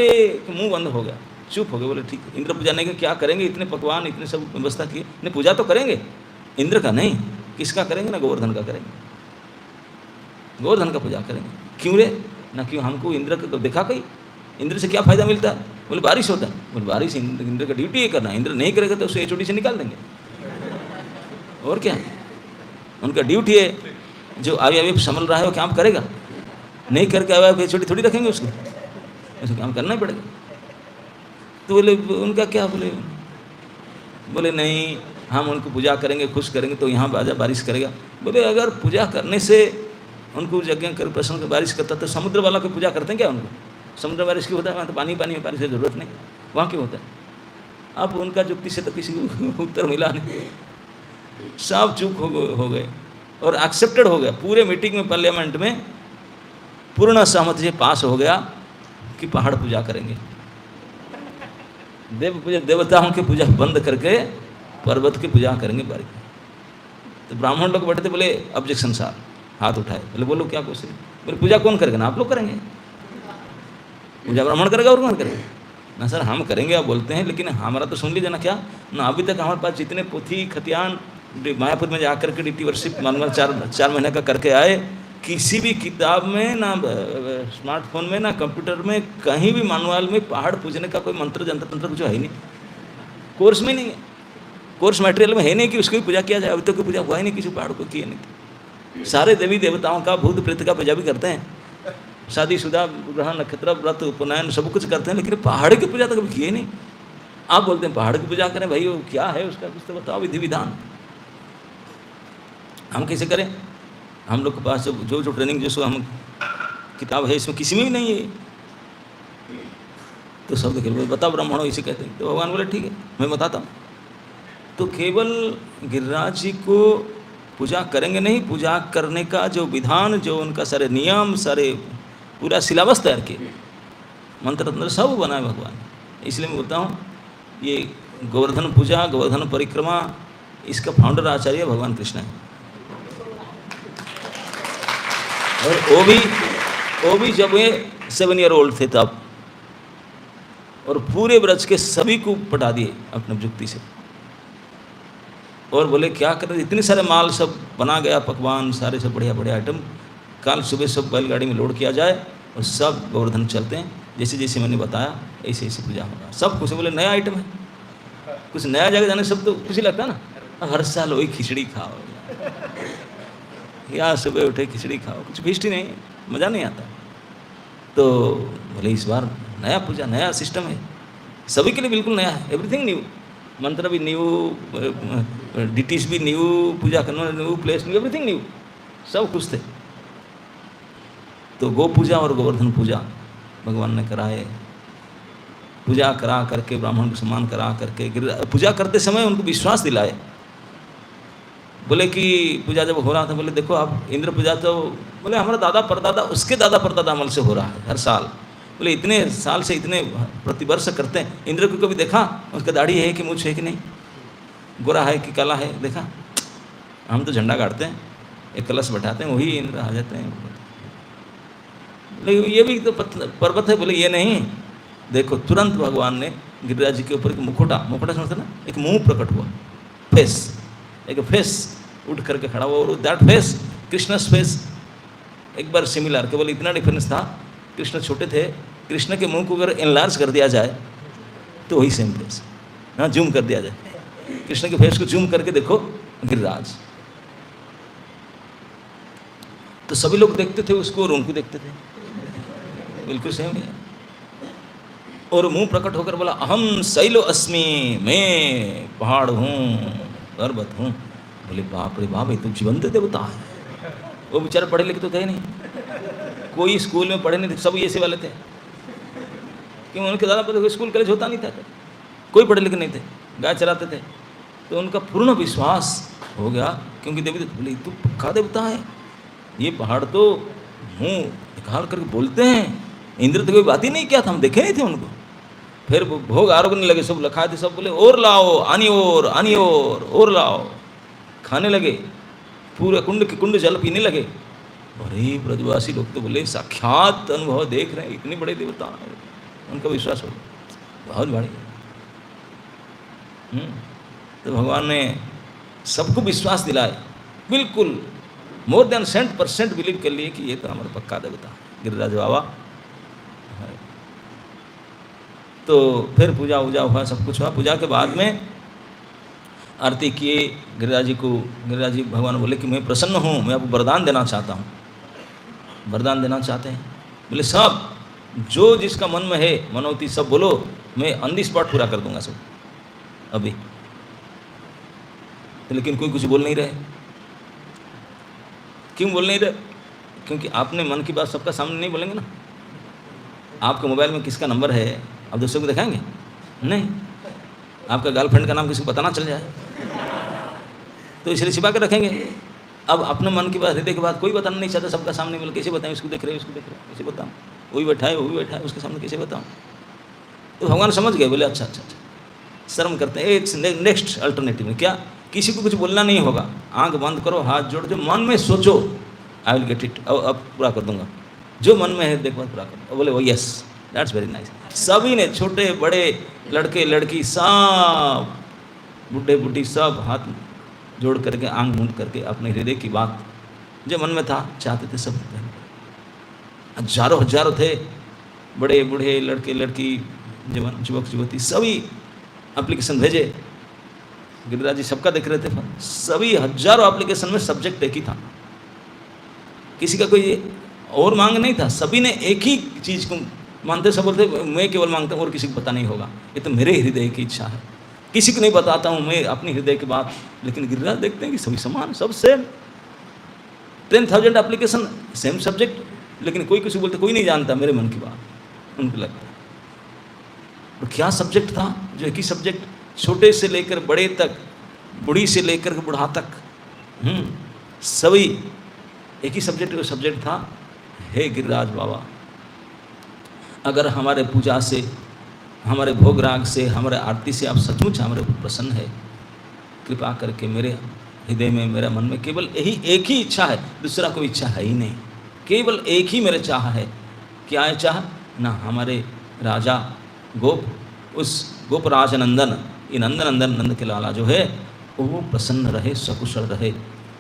मुंह बंद हो गया, चुप हो गए। बोले ठीक है, इंद्र पूजा नहीं के क्या करेंगे, इतने पकवान इतने सब व्यवस्था किए, नहीं पूजा तो करेंगे, इंद्र का नहीं, किसका करेंगे ना, गोवर्धन का करेंगे, गोवर्धन का पूजा करेंगे। क्यों रे ना, क्यों, हमको इंद्र को देखा कहीं, इंद्र से क्या फ़ायदा मिलता है। बोले बारिश होता है। बोले बारिश इंद्र का ड्यूटी ये करना, इंद्र नहीं करेगा तो उसे HOD से निकाल देंगे, और क्या, उनका ड्यूटी है। जो IVF संभल रहा है वो काम करेगा, नहीं करके IVF HOD थोड़ी रखेंगे उसको, उसको काम करना ही पड़ेगा। तो बोले उनका क्या, बोले नहीं हम उनको पूजा करेंगे, खुश करेंगे तो यहाँ बाजा बारिश करेगा। बोले अगर पूजा करने से उनको यज्ञ कर प्रसन्न कर बारिश करता तो समुद्र वाला को पूजा करते हैं क्या उनको, समुद्र बारिश क्यों होता है, वहाँ तो पानी पानी में बारिश की जरूरत नहीं, वहाँ क्यों होता है। अब उनका युक्ति से तो किसी को उत्तर मिला नहीं, सब चुप हो गए और एक्सेप्टेड हो गया। पूरे मीटिंग में पार्लियामेंट में पूर्ण सहमति से पास हो गया कि पहाड़ पूजा करेंगे, देव पूजा, देवताओं की पूजा बंद करके पर्वत की पूजा करेंगे बारी। तो ब्राह्मण लोग बैठे थे, बोले ऑब्जेक्शन साहब, हाथ उठाए, बोले बोलो क्या क्वेश्चन। बोले पूजा कौन करेगा ना, आप लोग करेंगे, पूजा ब्राह्मण करेगा और कौन करेगा ना। सर हम करेंगे आप बोलते हैं, लेकिन हमारा तो सुन लीजिए ना, क्या ना अभी तक हमारे पास जितने पोथी खतियान मायापुर में जाकर के ड्यूटी वर्षिप मानवर 4 महीने का करके आए, किसी भी किताब में ना स्मार्टफोन में ना कंप्यूटर में कहीं भी मानुअल में पहाड़ पूजने का कोई मंत्र जंत्र तंत्र कुछ है ही नहीं, कोर्स में नहीं है। कोर्स मटेरियल में है नहीं कि उसकी पूजा किया जाए। अभी तक कोई पूजा हुआ ही नहीं, किसी पहाड़ को किए नहीं। सारे देवी देवताओं का, भूत प्रेत का पूजा भी करते हैं, शादीशुदा, ग्रह नक्षत्र, व्रत, उपनयन सब कुछ करते हैं, लेकिन पहाड़ की पूजा तो कभी किए नहीं। आप बोलते हैं पहाड़ की पूजा करें, भाई वो क्या है उसका कुछ तो बताओ, विधि विधान। हम कैसे करें? हम लोग के पास जो जो ट्रेनिंग जो हम किताब है इसमें किसी में भी नहीं है। तो सब केवल बता ब्राह्मणों इसे कहते हैं। तो भगवान बोले ठीक है मैं बताता हूँ। तो केवल गिरिराज जी को पूजा करेंगे नहीं, पूजा करने का जो विधान, जो उनका सारे नियम, सारे पूरा सिलेबस तैयार किए, मंत्र तंत्र सब बनाए भगवान। इसलिए मैं बोलता हूँ ये गोवर्धन पूजा, गोवर्धन परिक्रमा, इसका फाउंडर आचार्य भगवान कृष्ण है। और वो भी जब वे 7 ईयर ओल्ड थे तब, और पूरे ब्रज के सभी को पटा दिए अपने जुक्ति से। और बोले क्या करें, इतने सारे माल सब बना गया, पकवान सारे सब बढ़िया बढ़िया आइटम, कल सुबह सब बैलगाड़ी में लोड किया जाए और सब गोवर्धन चलते हैं, जैसे जैसे मैंने बताया ऐसे ऐसे पूजा होगा। सब खुश बोले नया आइटम है, कुछ नया जगह जाने सब तो खुशी लगता है ना। हर साल वही खिचड़ी खाओ, या सुबह उठे खिचड़ी खाओ, कुछ टेस्टी नहीं, मज़ा नहीं आता। तो बोले इस बार नया पूजा, नया सिस्टम है, सभी के लिए बिल्कुल नया है, एवरीथिंग न्यू, मंत्र भी न्यू, डिटीज भी न्यू, पूजा करना new, place new, everything new, सब खुश थे। तो गो पूजा और गोवर्धन पूजा भगवान ने कराए। पूजा करा करके, ब्राह्मण को सम्मान करा करके, पूजा करते समय उनको विश्वास दिलाए। बोले कि पूजा जब हो रहा था, बोले देखो आप इंद्र पूजा तो बोले हमारा दादा परदादा, उसके दादा परदादा अमल से हो रहा है हर साल। बोले इतने साल से, इतने प्रतिवर्ष करते हैं। इंद्र को कभी देखा उसका दाढ़ी है कि मूछ है कि नहीं, गोरा है कि काला है देखा? हम तो झंडा गाड़ते हैं, एक कलश बैठाते हैं, वही इंद्र आ जाते हैं। लेकिन ये भी तो पर्वत है, बोले ये नहीं। देखो तुरंत भगवान ने गिरिराज जी के ऊपर एक मुखोटा समझते ना, एक मुंह प्रकट हुआ, फेस, एक फेस उठ करके खड़ा हुआ, और दैट फेस कृष्णस फेस एक बार सिमिलर, केवल इतना डिफरेंस था, कृष्ण छोटे थे, कृष्ण के मुंह को अगर एनलार्ज कर दिया जाए तो वही सेम फेस, हाँ जूम कर दिया जाए, कृष्ण के फेस को जूम करके देखो गिरिराज, तो सभी लोग देखते थे उसको और उनको देखते थे, बिल्कुल सेम है। और मुंह प्रकट होकर बोला अहम शैलो अस्मि, मैं पहाड़ हूँ, पर्वत हूँ। बोले बाप रे बाप, ये तो जीवंत देवता है। वो बेचारे पढ़े लिखे तो थे नहीं, कोई स्कूल में पढ़े नहीं थे, सब ऐसे वाले थे, क्योंकि उनके ज़्यादा स्कूल कॉलेज होता नहीं था, कोई पढ़े लिखे नहीं थे, गाय चराते थे। तो उनका पूर्ण विश्वास हो गया, क्योंकि देवी बोले तो पक्का देवता है, ये पहाड़ तो मुँह निकाल करके बोलते हैं। इंद्र तो कोई बात ही नहीं किया था, हम देखे नहीं थे उनको। फिर भोग आरोगने लगे, सब लखाए थे, सब बोले और लाओ, आनी और लाओ, खाने लगे, पूरे कुंड के कुंड जल पीने लगे। अरे ब्रजवासी लोग तो बोले साक्षात अनुभव देख रहे हैं, इतने बड़े देवता हैं, उनका विश्वास हो बहुत बड़ी। तो भगवान ने सबको विश्वास दिलाए, बिल्कुल मोर देन 100% बिलीव कर लिए कि ये तो हमारा पक्का देवता गिरिराज बाबा। तो फिर पूजा वूजा हुआ, सब कुछ हुआ। पूजा के बाद में आरती किए गिरिराज जी को। गिरिराज जी भगवान बोले कि मैं प्रसन्न हूँ, मैं आपको वरदान देना चाहता हूँ। वरदान देना चाहते हैं? बोले सब जो जिसका मन में है मनोती सब बोलो, मैं ऑन दी स्पॉट पूरा कर दूंगा सब अभी। तो लेकिन कोई कुछ बोल नहीं रहे। क्यों बोल नहीं रहे? क्योंकि आपने मन की बात सबका सामने नहीं बोलेंगे ना। आपके मोबाइल में किसका नंबर है आप दूसरे को दिखाएंगे? नहीं। आपका गर्लफ्रेंड का नाम किसी को पता ना चल जाए तो इसलिए छिपा कर रखेंगे। अब अपने मन की बात हृदय की बात कोई बताना नहीं चाहता, सबका सामने बोले कैसे बताएं, इसको देख रहे उसको देख रहे कैसे बताऊँ, वही बैठा है वो भी बैठा है, उसके सामने कैसे बताऊँ। तो भगवान समझ गए, बोले अच्छा अच्छा अच्छा, शर्म करते हैं। एक नेक्स्ट अल्टरनेटिव में क्या, किसी को कुछ बोलना नहीं होगा, आंख बंद करो, हाथ जोड़ दो, मन में सोचो आई विल गेट इट, अब पूरा कर दूंगा, जो मन में है देखो पूरा कर दूँगा। बोले वो यस दैट्स वेरी नाइस। सभी ने, छोटे बड़े, लड़के लड़की, सब बुढ़े बुढ़ी, सब हाथ जोड़ करके आंख मूंद करके अपने हृदय की बात जो मन में था चाहते थे सब। हजारों हजारों थे, बड़े बूढ़े, लड़के लड़की, जवान, युवक युवती, सभी एप्लीकेशन भेजे गिरिराज जी सबका देख रहे थे, सभी हजारों एप्लीकेशन में सब्जेक्ट एक ही था, किसी का कोई और मांग नहीं था, सभी ने एक ही चीज़ को मानते, सब बोलते मैं केवल मांगता हूँ और किसी को पता नहीं होगा, ये तो मेरे हृदय की इच्छा है, किसी को नहीं बताता हूँ मैं अपनी हृदय की बात। लेकिन गिरिराज देखते हैं कि सभी समान, सब सेम, 10,000 एप्लीकेशन सेम सब्जेक्ट, लेकिन कोई किसी बोलते कोई नहीं जानता मेरे मन की बात, उनको लगता है। और क्या सब्जेक्ट था जो एक ही सब्जेक्ट, छोटे से लेकर बड़े तक, बूढ़ी से लेकर बूढ़ा तक, सभी एक ही सब्जेक्ट, वो सब्जेक्ट था, हे गिरिराज बाबा, अगर हमारे पूजा से, हमारे भोग राग से, हमारे आरती से आप सचमुच हमारे ऊपर प्रसन्न है, कृपा करके मेरे हृदय में, मेरे मन में केवल यही एक ही इच्छा है, दूसरा कोई इच्छा है ही नहीं, केवल एक ही मेरे चाह है। क्या है चाह? ना हमारे राजा गोप, उस गोपराज नंदन, ये नंदन नंदन नंद के लाला जो है वो प्रसन्न रहे, सकुशल रहे,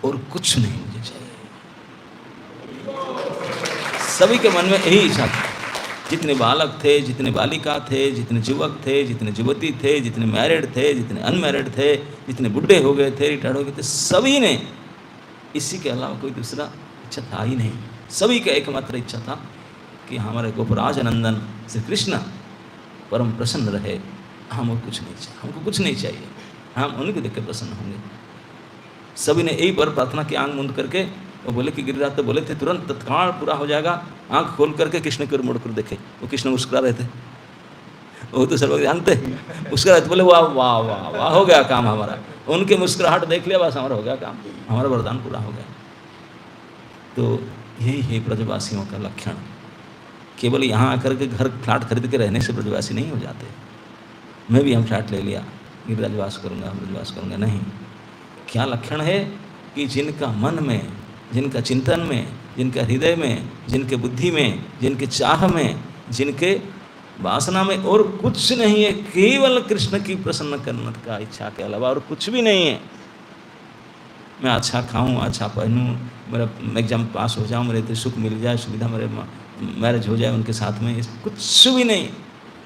और कुछ नहीं मुझे चाहिए। सभी के मन में यही इच्छा थी, जितने बालक थे, जितने बालिका थे, जितने युवक थे, जितने युवती थे, जितने मैरिड थे, जितने अनमैरिड थे, जितने बुढ़े हो गए थे, रिटायर्ड हो गए थे, सभी ने इसी के अलावा कोई दूसरा इच्छा था ही नहीं। सभी का एकमात्र इच्छा था कि हमारे गोपराज नंदन श्री कृष्ण परम प्रसन्न रहे, हम कुछ नहीं चाहिए, हमको कुछ नहीं चाहिए, हम उन्हीं को देख के प्रसन्न होंगे। सभी ने यही पर प्रार्थना की, आंख मूंद करके, वो बोले कि गिरिराज तो बोले थे तुरंत तत्काल पूरा हो जाएगा, आंख खोल करके कृष्ण की ओर मुड़ कर देखे, वो कृष्ण मुस्कुरा रहे थे, वो तो सब लोग जानते, मुस्कुरा रहे थे, बोले वाह वाह वाह वाह, हो गया काम हमारा, उनके मुस्कुराहट देख लिया, बस हमारा हो गया काम, हमारा वरदान पूरा हो गया। तो यही है ब्रजवासियों का लक्षण। केवल यहाँ आकर के घर फ्लैट खरीद के रहने से ब्रजवासी नहीं हो जाते। मैं भी हम फ्लैट ले लिया, ब्रजवास करूँगा, ब्रजवास करूँगा, नहीं। क्या लक्षण है कि जिनका मन में, जिनका चिंतन में, जिनका हृदय में, जिनके बुद्धि में, जिनके चाह में, जिनके वासना में और कुछ नहीं है, केवल कृष्ण की प्रसन्न करने का इच्छा के अलावा और कुछ भी नहीं है। मैं अच्छा खाऊं, अच्छा पहनूं, मेरा एग्जाम पास हो जाऊं, मेरे तो सुख मिल जाए, सुविधा, मेरे मैरिज हो जाए उनके साथ में, कुछ भी नहीं,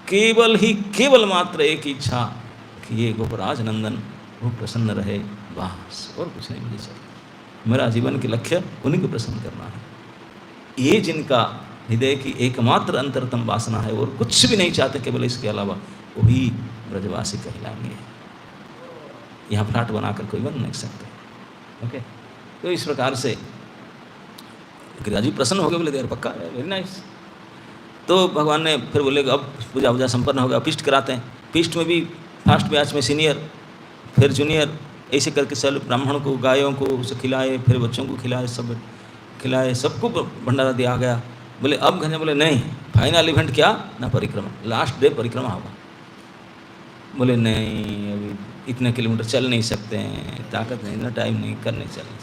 केवल ही केवल मात्र एक इच्छा कि ये गोपराज नंदन वो प्रसन्न रहे, बस, और कुछ नहीं मुझे चाहिए। मेरा जीवन के लक्ष्य उन्हीं को प्रसन्न करना है। ये जिनका हृदय की एकमात्र अंतरतम वासना है और कुछ भी नहीं चाहते केवल इसके अलावा, वही ब्रजवासी कहलाएंगे। यहाँ फ्लैट बनाकर कोई बन नहीं सकते। ओके, तो इस प्रकार से गिरिराज जी प्रसन्न हो गए, बोले यार पक्का, वेरी नाइस। तो भगवान ने फिर बोले अब पूजा वूजा संपन्न होगा, पिष्ट कराते हैं। पिष्ट में भी फर्स्ट बैच में सीनियर, फिर जूनियर, ऐसे करके सब ब्राह्मण को, गायों को उसे खिलाए, फिर बच्चों को खिलाए, सब खिलाए, सबको भंडारा दिया गया। बोले अब घने, बोले नहीं, फाइनल इवेंट क्या ना, परिक्रमा, लास्ट डे परिक्रमा होगा। बोले नहीं, अभी इतने किलोमीटर चल नहीं सकते हैं, ताकत नहीं ना, टाइम नहीं, कर नहीं चल।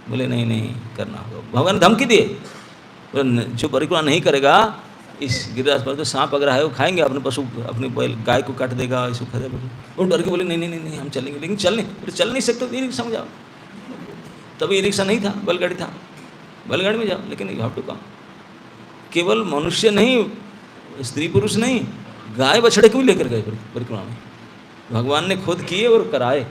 बोले नहीं नहीं करना होगा। भगवान धमकी दिए, बोले जो परिक्रमा नहीं करेगा इस गिरिराज पर तो सांप अगर है वो खाएंगे, अपने पशु, अपनी बैल गाय को काट देगा, इसको खा देगा। वो डर के बोले नहीं नहीं नहीं हम चलेंगे, लेकिन चल नहीं सकते, ई रिक्शा में जाओ। तभी ई रिक्शा नहीं था, बैलगाड़ी था, बैलगाड़ी में जाओ, लेकिन यू हैव टू कम। केवल मनुष्य नहीं, स्त्री पुरुष नहीं, गाय बछड़े को भी लेकर गए परिक्रमा में। भगवान ने खुद किए और कराए,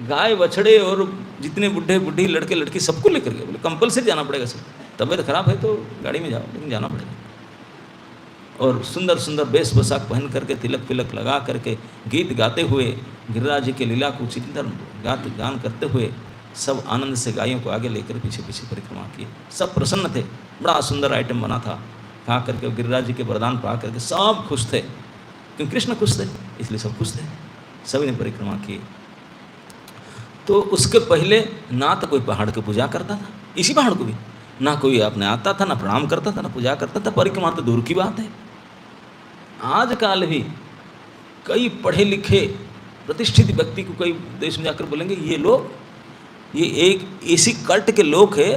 गाय बछड़े और जितने बुढ़े बुढ़ी, लड़के लड़की, सबको लेकर गए। बोले कंपलसरी जाना पड़ेगा सब, तबीयत खराब है तो गाड़ी में जाओ, लेकिन जाना पड़ेगा। और सुंदर सुंदर वेश पोशाक पहन करके, तिलक पिलक लगा करके, गीत गाते हुए, गिरिराज जी के लीला को चिंतन गान करते हुए, सब आनंद से गायों को आगे लेकर पीछे पीछे परिक्रमा किए। सब प्रसन्न थे, बड़ा सुंदर आइटम बना था। खा करके गिरिराज जी के वरदान पा करके सब खुश थे, क्योंकि कृष्ण खुश थे, इसलिए सब खुश थे। सभी ने परिक्रमा की। तो उसके पहले ना तो कोई पहाड़ की पूजा करता था, इसी पहाड़ को भी ना कोई अपने आता था, ना प्रणाम करता था, ना पूजा करता था। परिक्रमा तो दूर की बात है। आजकल भी कई पढ़े लिखे प्रतिष्ठित व्यक्ति को कई देश में जाकर बोलेंगे ये लोग, ये एक ऐसी कल्ट के लोग हैं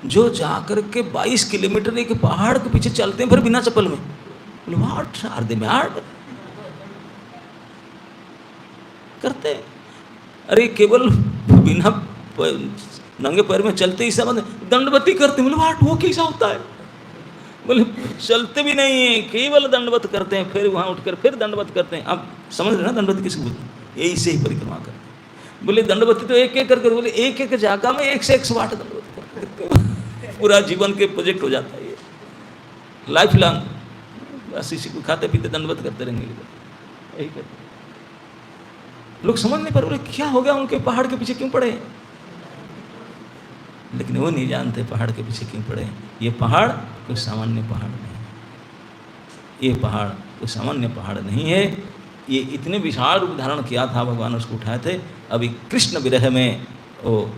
जो जाकर के 22 किलोमीटर एक पहाड़ के पीछे चलते हैं, फिर बिना चप्पल में। बोले व्हाट आर दे मैड करते हैं? अरे केवल बिना नंगे पैर में चलते ही सब दंडवती करते हैं। बोले व्हाट, वो कैसा होता है? बोले चलते भी नहीं है, केवल दंडवत करते हैं, फिर वहाँ उठकर फिर दंडवत करते हैं। आप समझ रहे ना दंडवत किसको बोलते हैं? यही से ही परिक्रमा करते। बोले दंडवती तो एक एक करके, बोले एक एक जागा में 1 से 108 दंडवती करते। पूरा जीवन के प्रोजेक्ट हो जाता है ये, लाइफ लॉन्ग बस इसी को खाते पीते दंडवत करते रहेंगे, यही करते। लोग समझ नहीं पा रहे क्या हो गया, उनके पहाड़ के पीछे क्यों पड़े, लेकिन वो नहीं जानते पहाड़ के पीछे क्यों पड़े। ये पहाड़ कोई सामान्य पहाड़ नहीं, ये पहाड़ कोई सामान्य पहाड़ नहीं है। ये इतने विशाल रूप धारण किया था, भगवान उसको उठाए थे। अभी कृष्ण विरह में वो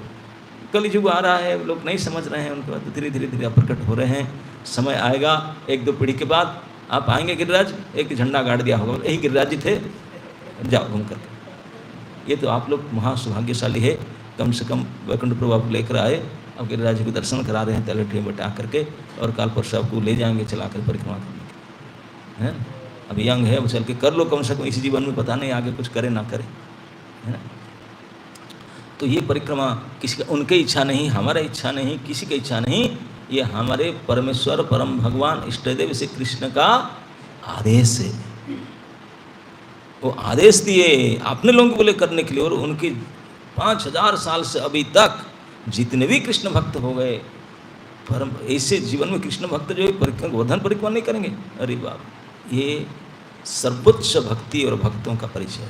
कलियुग आ रहा है, लोग नहीं समझ रहे हैं, उनके बाद धीरे धीरे धीरे प्रकट हो रहे हैं। समय आएगा 1-2 पीढ़ी के बाद आप आएंगे गिरिराज, एक झंडा गाड़ दिया होगा, यही गिरिराज जी थे, जाओ घूम करके। ये तो आप लोग महासौभाग्यशाली है, कम से कम वैकुंठ प्रभु आप लेकर आए, अब गिरिराज जी को दर्शन करा रहे हैं तलेठी में बैठा करके, और काल परसों आपको ले जाएंगे चला कर परिक्रमा करने के, है। अभी यंग है, अब चल के कर लो कम से कम इसी जीवन में, पता नहीं आगे कुछ करे ना करे, है ना। तो ये परिक्रमा किसी का, उनकी इच्छा नहीं, हमारा इच्छा नहीं, किसी की इच्छा नहीं, ये हमारे परमेश्वर परम भगवान इष्टदेव श्री कृष्ण का आदेश है। वो आदेश दिए अपने लोगों को बोले करने के लिए, और उनके 5000 साल से अभी तक जितने भी कृष्ण भक्त हो गए, परम ऐसे जीवन में कृष्ण भक्त जो है गोवर्धन परिक्रमा नहीं करेंगे, अरे बाप, ये सर्वोच्च भक्ति और भक्तों का परिचय है,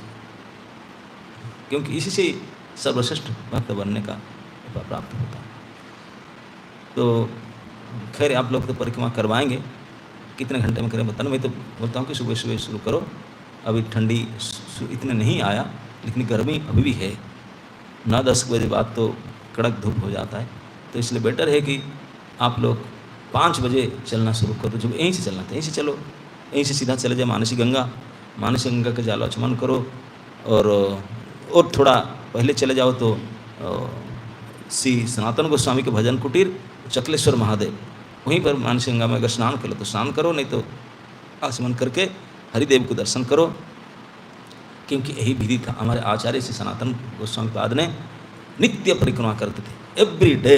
क्योंकि इसी से सर्वश्रेष्ठ भक्त बनने का प्राप्त होता है। तो खैर आप लोग तो परिक्रमा करवाएंगे, कितने घंटे में करें बताना। मैं तो बोलता हूँ कि सुबह सुबह शुरू करो, अभी ठंडी इतने नहीं आया, लेकिन गर्मी अभी भी है। 9-10 बजे बाद तो कड़क धूप हो जाता है, तो इसलिए बेटर है कि आप लोग 5 बजे चलना शुरू करो। जब यहीं से चलना था यहीं से चलो, यहीं से सीधा चले जाए मानसी गंगा के जलाचमन करो, और थोड़ा पहले चले जाओ तो श्री सनातन गोस्वामी के भजन कुटीर चकलेश्वर महादेव, वहीं पर मानसी गंगा में अगर स्नान कर लो तो स्नान करो, नहीं तो आचमन करके हरिदेव को दर्शन करो, क्योंकि यही विधि था। हमारे आचार्य श्री सनातन गोस्वामी पाद ने नित्य परिक्रमा करते थे, एवरी डे,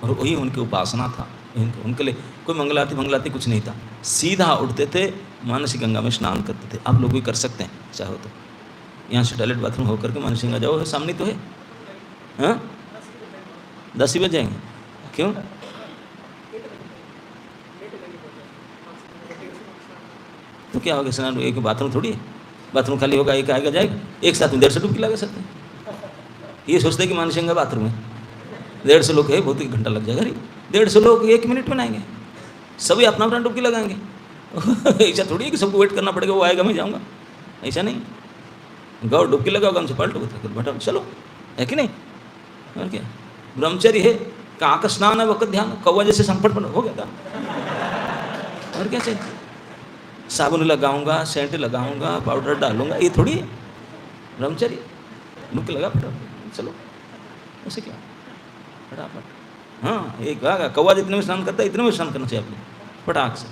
और वही उनकी उपासना था। उनके लिए कोई मंगलाती कुछ नहीं था, सीधा उठते थे मानसी गंगा में स्नान करते थे। आप लोग भी कर सकते हैं चाहो तो, यहाँ से टॉयलेट बाथरूम होकर के मानसी गंगा जाओ, सामने तो है। हाँ 10 ही बज जाएंगे, क्यों? तो क्या होगा, स्नान एक बाथरूम थोड़ी है, बाथरूम खाली होगा एक आएगा जाएगा, एक साथ में 150 डुबकी लगा सकते हैं। ये सोचते हैं कि मानसी गंगा बाथरूम है, 150 लोग है, बहुत 1 घंटा लग जाएगा। 150 लोग 1 मिनट में नहाएंगे, सभी अपना अपना डुबकी लगाएंगे। ऐसा थोड़ी है कि सबको वेट करना पड़ेगा, वो आएगा मैं जाऊँगा, ऐसा नहीं। गौ डुबकी लगाओ, हमसे पलटो बैठो, चलो, है कि नहीं? और क्या ब्रह्मचर्य है, कहाँ का स्नान है वक्त ध्यान, कौवा जैसे संकट पर हो गया था। और क्या चाहिए? साबुन लगाऊंगा, सेंट लगाऊंगा, पाउडर डालूंगा, ये थोड़ी है ब्रह्मचर्य। डुबकी लगा फटाफट चलो, उसे क्या फटाफट। हाँ एक कौवा जितने में स्नान करता है इतने में स्नान करना चाहिए आपने, फटाक से।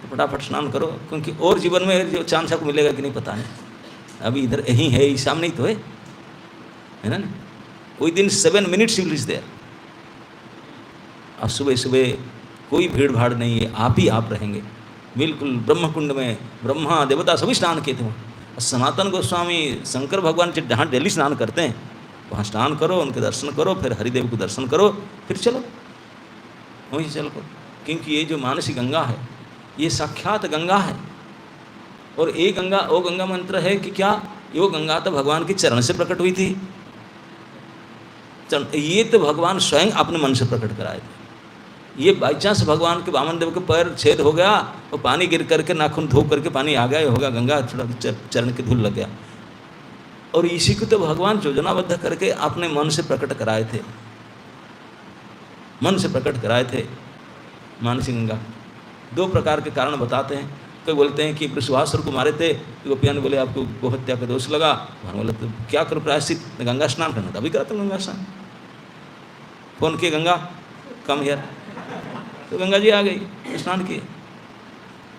तो फटाफट स्नान करो, क्योंकि और जीवन में जो चांस आपको मिलेगा कि नहीं पता नहीं। अभी इधर यहीं है, सामने ही तो है ना। कोई दिन 7 मिनट्स यू रीच देयर। अब सुबह सुबह कोई भीड़ भाड़ नहीं है, आप ही आप रहेंगे बिल्कुल ब्रह्म कुंड में। ब्रह्मा देवता सभी स्नान किए थे। सनातन गोस्वामी शंकर भगवान जहाँ डेली स्नान करते हैं वहाँ स्नान करो, उनके दर्शन करो, फिर हरिदेव को दर्शन करो, फिर चलो वहीं से चलो। क्योंकि ये जो मानसी गंगा है ये साक्षात गंगा है। और ये गंगा वो गंगा मंत्र है कि क्या, ये गंगा तो भगवान के चरण से प्रकट हुई थी। ये तो भगवान स्वयं अपने मन से प्रकट कराए थे। ये बाई चांस भगवान के वामन देव के पैर छेद हो गया और पानी गिर करके नाखून धो करके पानी आ गया, होगा गंगा थोड़ा चरण के धूल लग गया। और इसी को तो भगवान योजनाबद्ध करके अपने मन से प्रकट कराए थे, मन से प्रकट कराए थे मानसी गंगा। 2 प्रकार के कारण बताते हैं। कोई बोलते हैं कि वृषभासुर को मारे थे, गोपियाँ ने बोले आपको गोहत्या का दोष लगा, बोले तो क्या करो प्रायश्चित, गंगा स्नान करना था, अभी कराता हूँ गंगा स्नान। फोन किए गंगा कम हियर, तो गंगा जी आ गई, स्नान किए।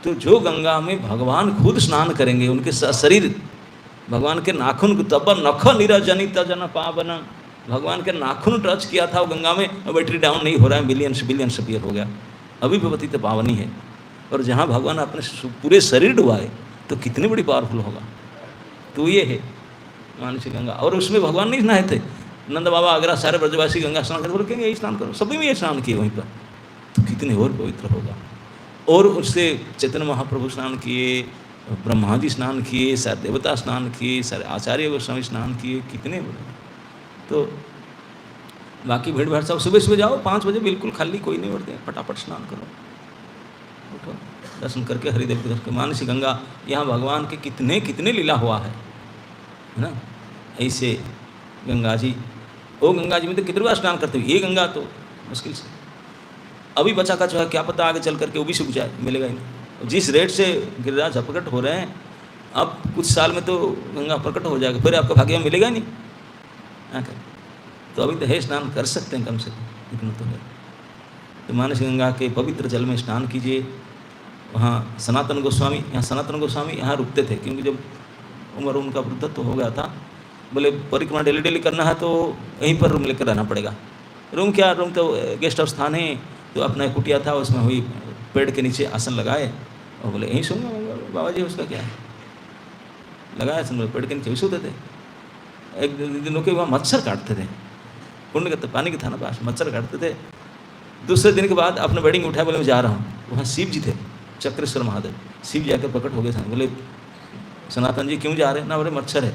तो जो गंगा में भगवान खुद स्नान करेंगे, उनके शरीर भगवान के नाखून को तब नख निरजनित जन पावन, भगवान के नाखून टच किया था वो गंगा में, बैटरी डाउन नहीं हो रहा है, बिलियंस ईयर हो गया, अभी भी पतित पावनी है। और जहाँ भगवान अपने पूरे शरीर डुबाए, तो कितनी बड़ी पावरफुल होगा। तो ये है मानसी गंगा। और उसमें भगवान नहीं नहाए थे, नंद बाबा आगरा सारे ब्रजवासी गंगा स्नान करते बोले कहेंगे यही स्नान करो, सभी में ये स्नान किए वहीं पर, तो कितने और पवित्र होगा। और उससे चैतन्य महाप्रभु स्नान किए, ब्रह्मा जी स्नान किए, सारे देवता स्नान किए, सारे आचार्य गोस्वामी स्नान किए, कितने बड़े। तो बाकी भीड़ भाड़ सब सुबह सुबह जाओ 5 बजे, बिल्कुल खाली कोई नहीं उठते, फटाफट स्नान करो, उठो दर्शन करके हरिदेव के दर्शन के। मानसी गंगा, यहाँ भगवान के कितने कितने लीला हुआ है ना। ऐसे गंगा जी, वो गंगा जी में तो कितनी बार स्नान करते हो, ये गंगा तो मुश्किल से अभी बचा का है, क्या पता आगे चल करके वो भी सूख जाए, मिलेगा ही नहीं। जिस रेट से गिरिराज प्रकट हो रहे हैं, अब कुछ साल में तो गंगा प्रकट हो जाएगा, फिर आपका भाग्य में मिलेगा ही नहीं। आकर तो अभी तो है, स्नान कर सकते हैं कम से कम, इतना तो है। तो मानस गंगा के पवित्र जल में स्नान कीजिए। वहाँ सनातन गोस्वामी, यहाँ रुकते थे, क्योंकि जब उम्र उनका वृद्धत्व तो हो गया था, बोले परिक्रमा डेली डेली करना है तो यहीं पर रूम लेकर रहना पड़ेगा। रूम क्या, रूम तो गेस्ट हाउस था नहीं, तो अपना कुटिया था, उसमें हुई पेड़ के नीचे आसन लगाए और बोले यहीं सोऊंगा। बाबा जी उसका क्या है, लगाया आसन, पेड़ के नीचे सोते थे। एक दिनों के वहाँ मच्छर काटते थे, कुंड का पानी का था ना पास, मच्छर काटते थे। दूसरे दिन के बाद अपने बेडिंग उठाया, बोले मैं जा रहा हूँ। वहाँ शिव जी थे, चक्रेश्वर महादेव, शिव जी आकर प्रकट हो गए। बोले सनातन जी क्यों जा रहे हैं ना, बोले मच्छर है।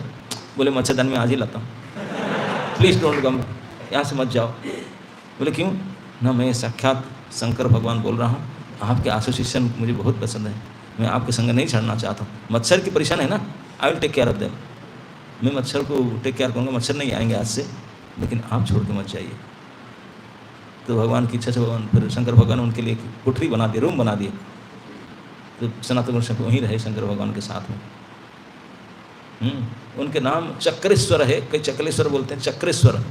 बोले मच्छरदानी में आज ही लाता हूँ, प्लीज़ डोंट कम, यहाँ से मत जाओ। बोले क्यों ना, मैं साक्षात शंकर भगवान बोल रहा हूँ, आपके एसोसिएशन मुझे बहुत पसंद है, मैं आपके संग नहीं छड़ना चाहता हूँ। मच्छर की परेशान है ना, I will take care of them, मैं मच्छर को टेक केयर करूँगा, मच्छर नहीं आएंगे आज से, लेकिन आप छोड़ के मत जाइए। तो भगवान की इच्छा से भगवान, फिर शंकर भगवान उनके लिए कोठरी बना दिए, रूम बना दिए। तो सनातन शंकर वहीं रहे शंकर भगवान के साथ में। उनके नाम चक्रेश्वर है, कई चक्रेश्वर बोलते हैं, चक्रेश्वर।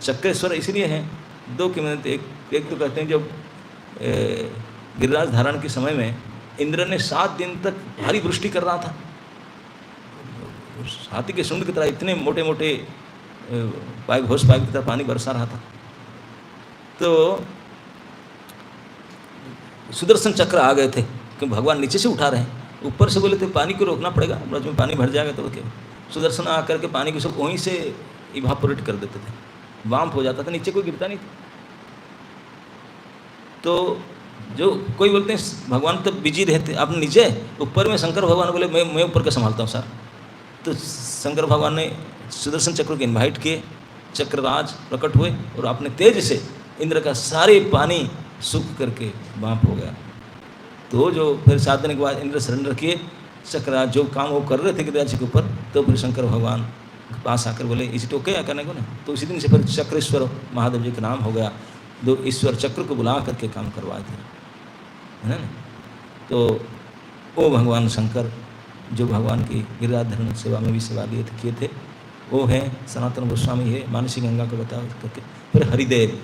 चक्रेश्वर इसलिए हैं, दो की मदद, एक तो कहते हैं जब गिरिराज धारण के समय में इंद्र ने 7 दिन तक भारी वृष्टि कर रहा था, हाथी के सूंड की तरह इतने मोटे मोटे पाइप, होस पाइप की तरह पानी बरसा रहा था। तो सुदर्शन चक्र आ गए थे, क्योंकि भगवान नीचे से उठा रहे हैं, ऊपर से बोले थे पानी को रोकना पड़ेगा, ब्रज में पानी भर जाएगा। तो क्या, सुदर्शन आकर के पानी को सब वहीं से इवापोरेट कर देते थे, वाम्प हो जाता था, नीचे कोई गिरता नहीं था। तो जो कोई बोलते हैं भगवान तो बिजी रहते, आप नीचे, ऊपर में शंकर भगवान बोले मैं ऊपर का संभालता हूँ सर। तो शंकर भगवान ने सुदर्शन चक्र को इन्वाइट किए, चक्रराज प्रकट हुए और अपने तेज से इंद्र का सारे पानी सूख करके वाम्प हो गया। तो जो फिर 7 दिन के बाद इंद्र सरेंडर किए, चक्रराज जो काम वो कर रहे थे गिरिराज जी के ऊपर, तो फिर शंकर भगवान के पास आकर बोले इसी तो क्या करने को ना। तो उसी दिन से फिर चक्रेश्वर महादेव जी का नाम हो गया, दो ईश्वर चक्र को बुला करके काम करवाए थे, है ना। तो वो भगवान शंकर जो भगवान की गिरिराज धरण सेवा में भी सेवा लिए थे, किए थे, वो है सनातन गोस्वामी है, मानसी गंगा को बताओ करके। फिर हरिदेव,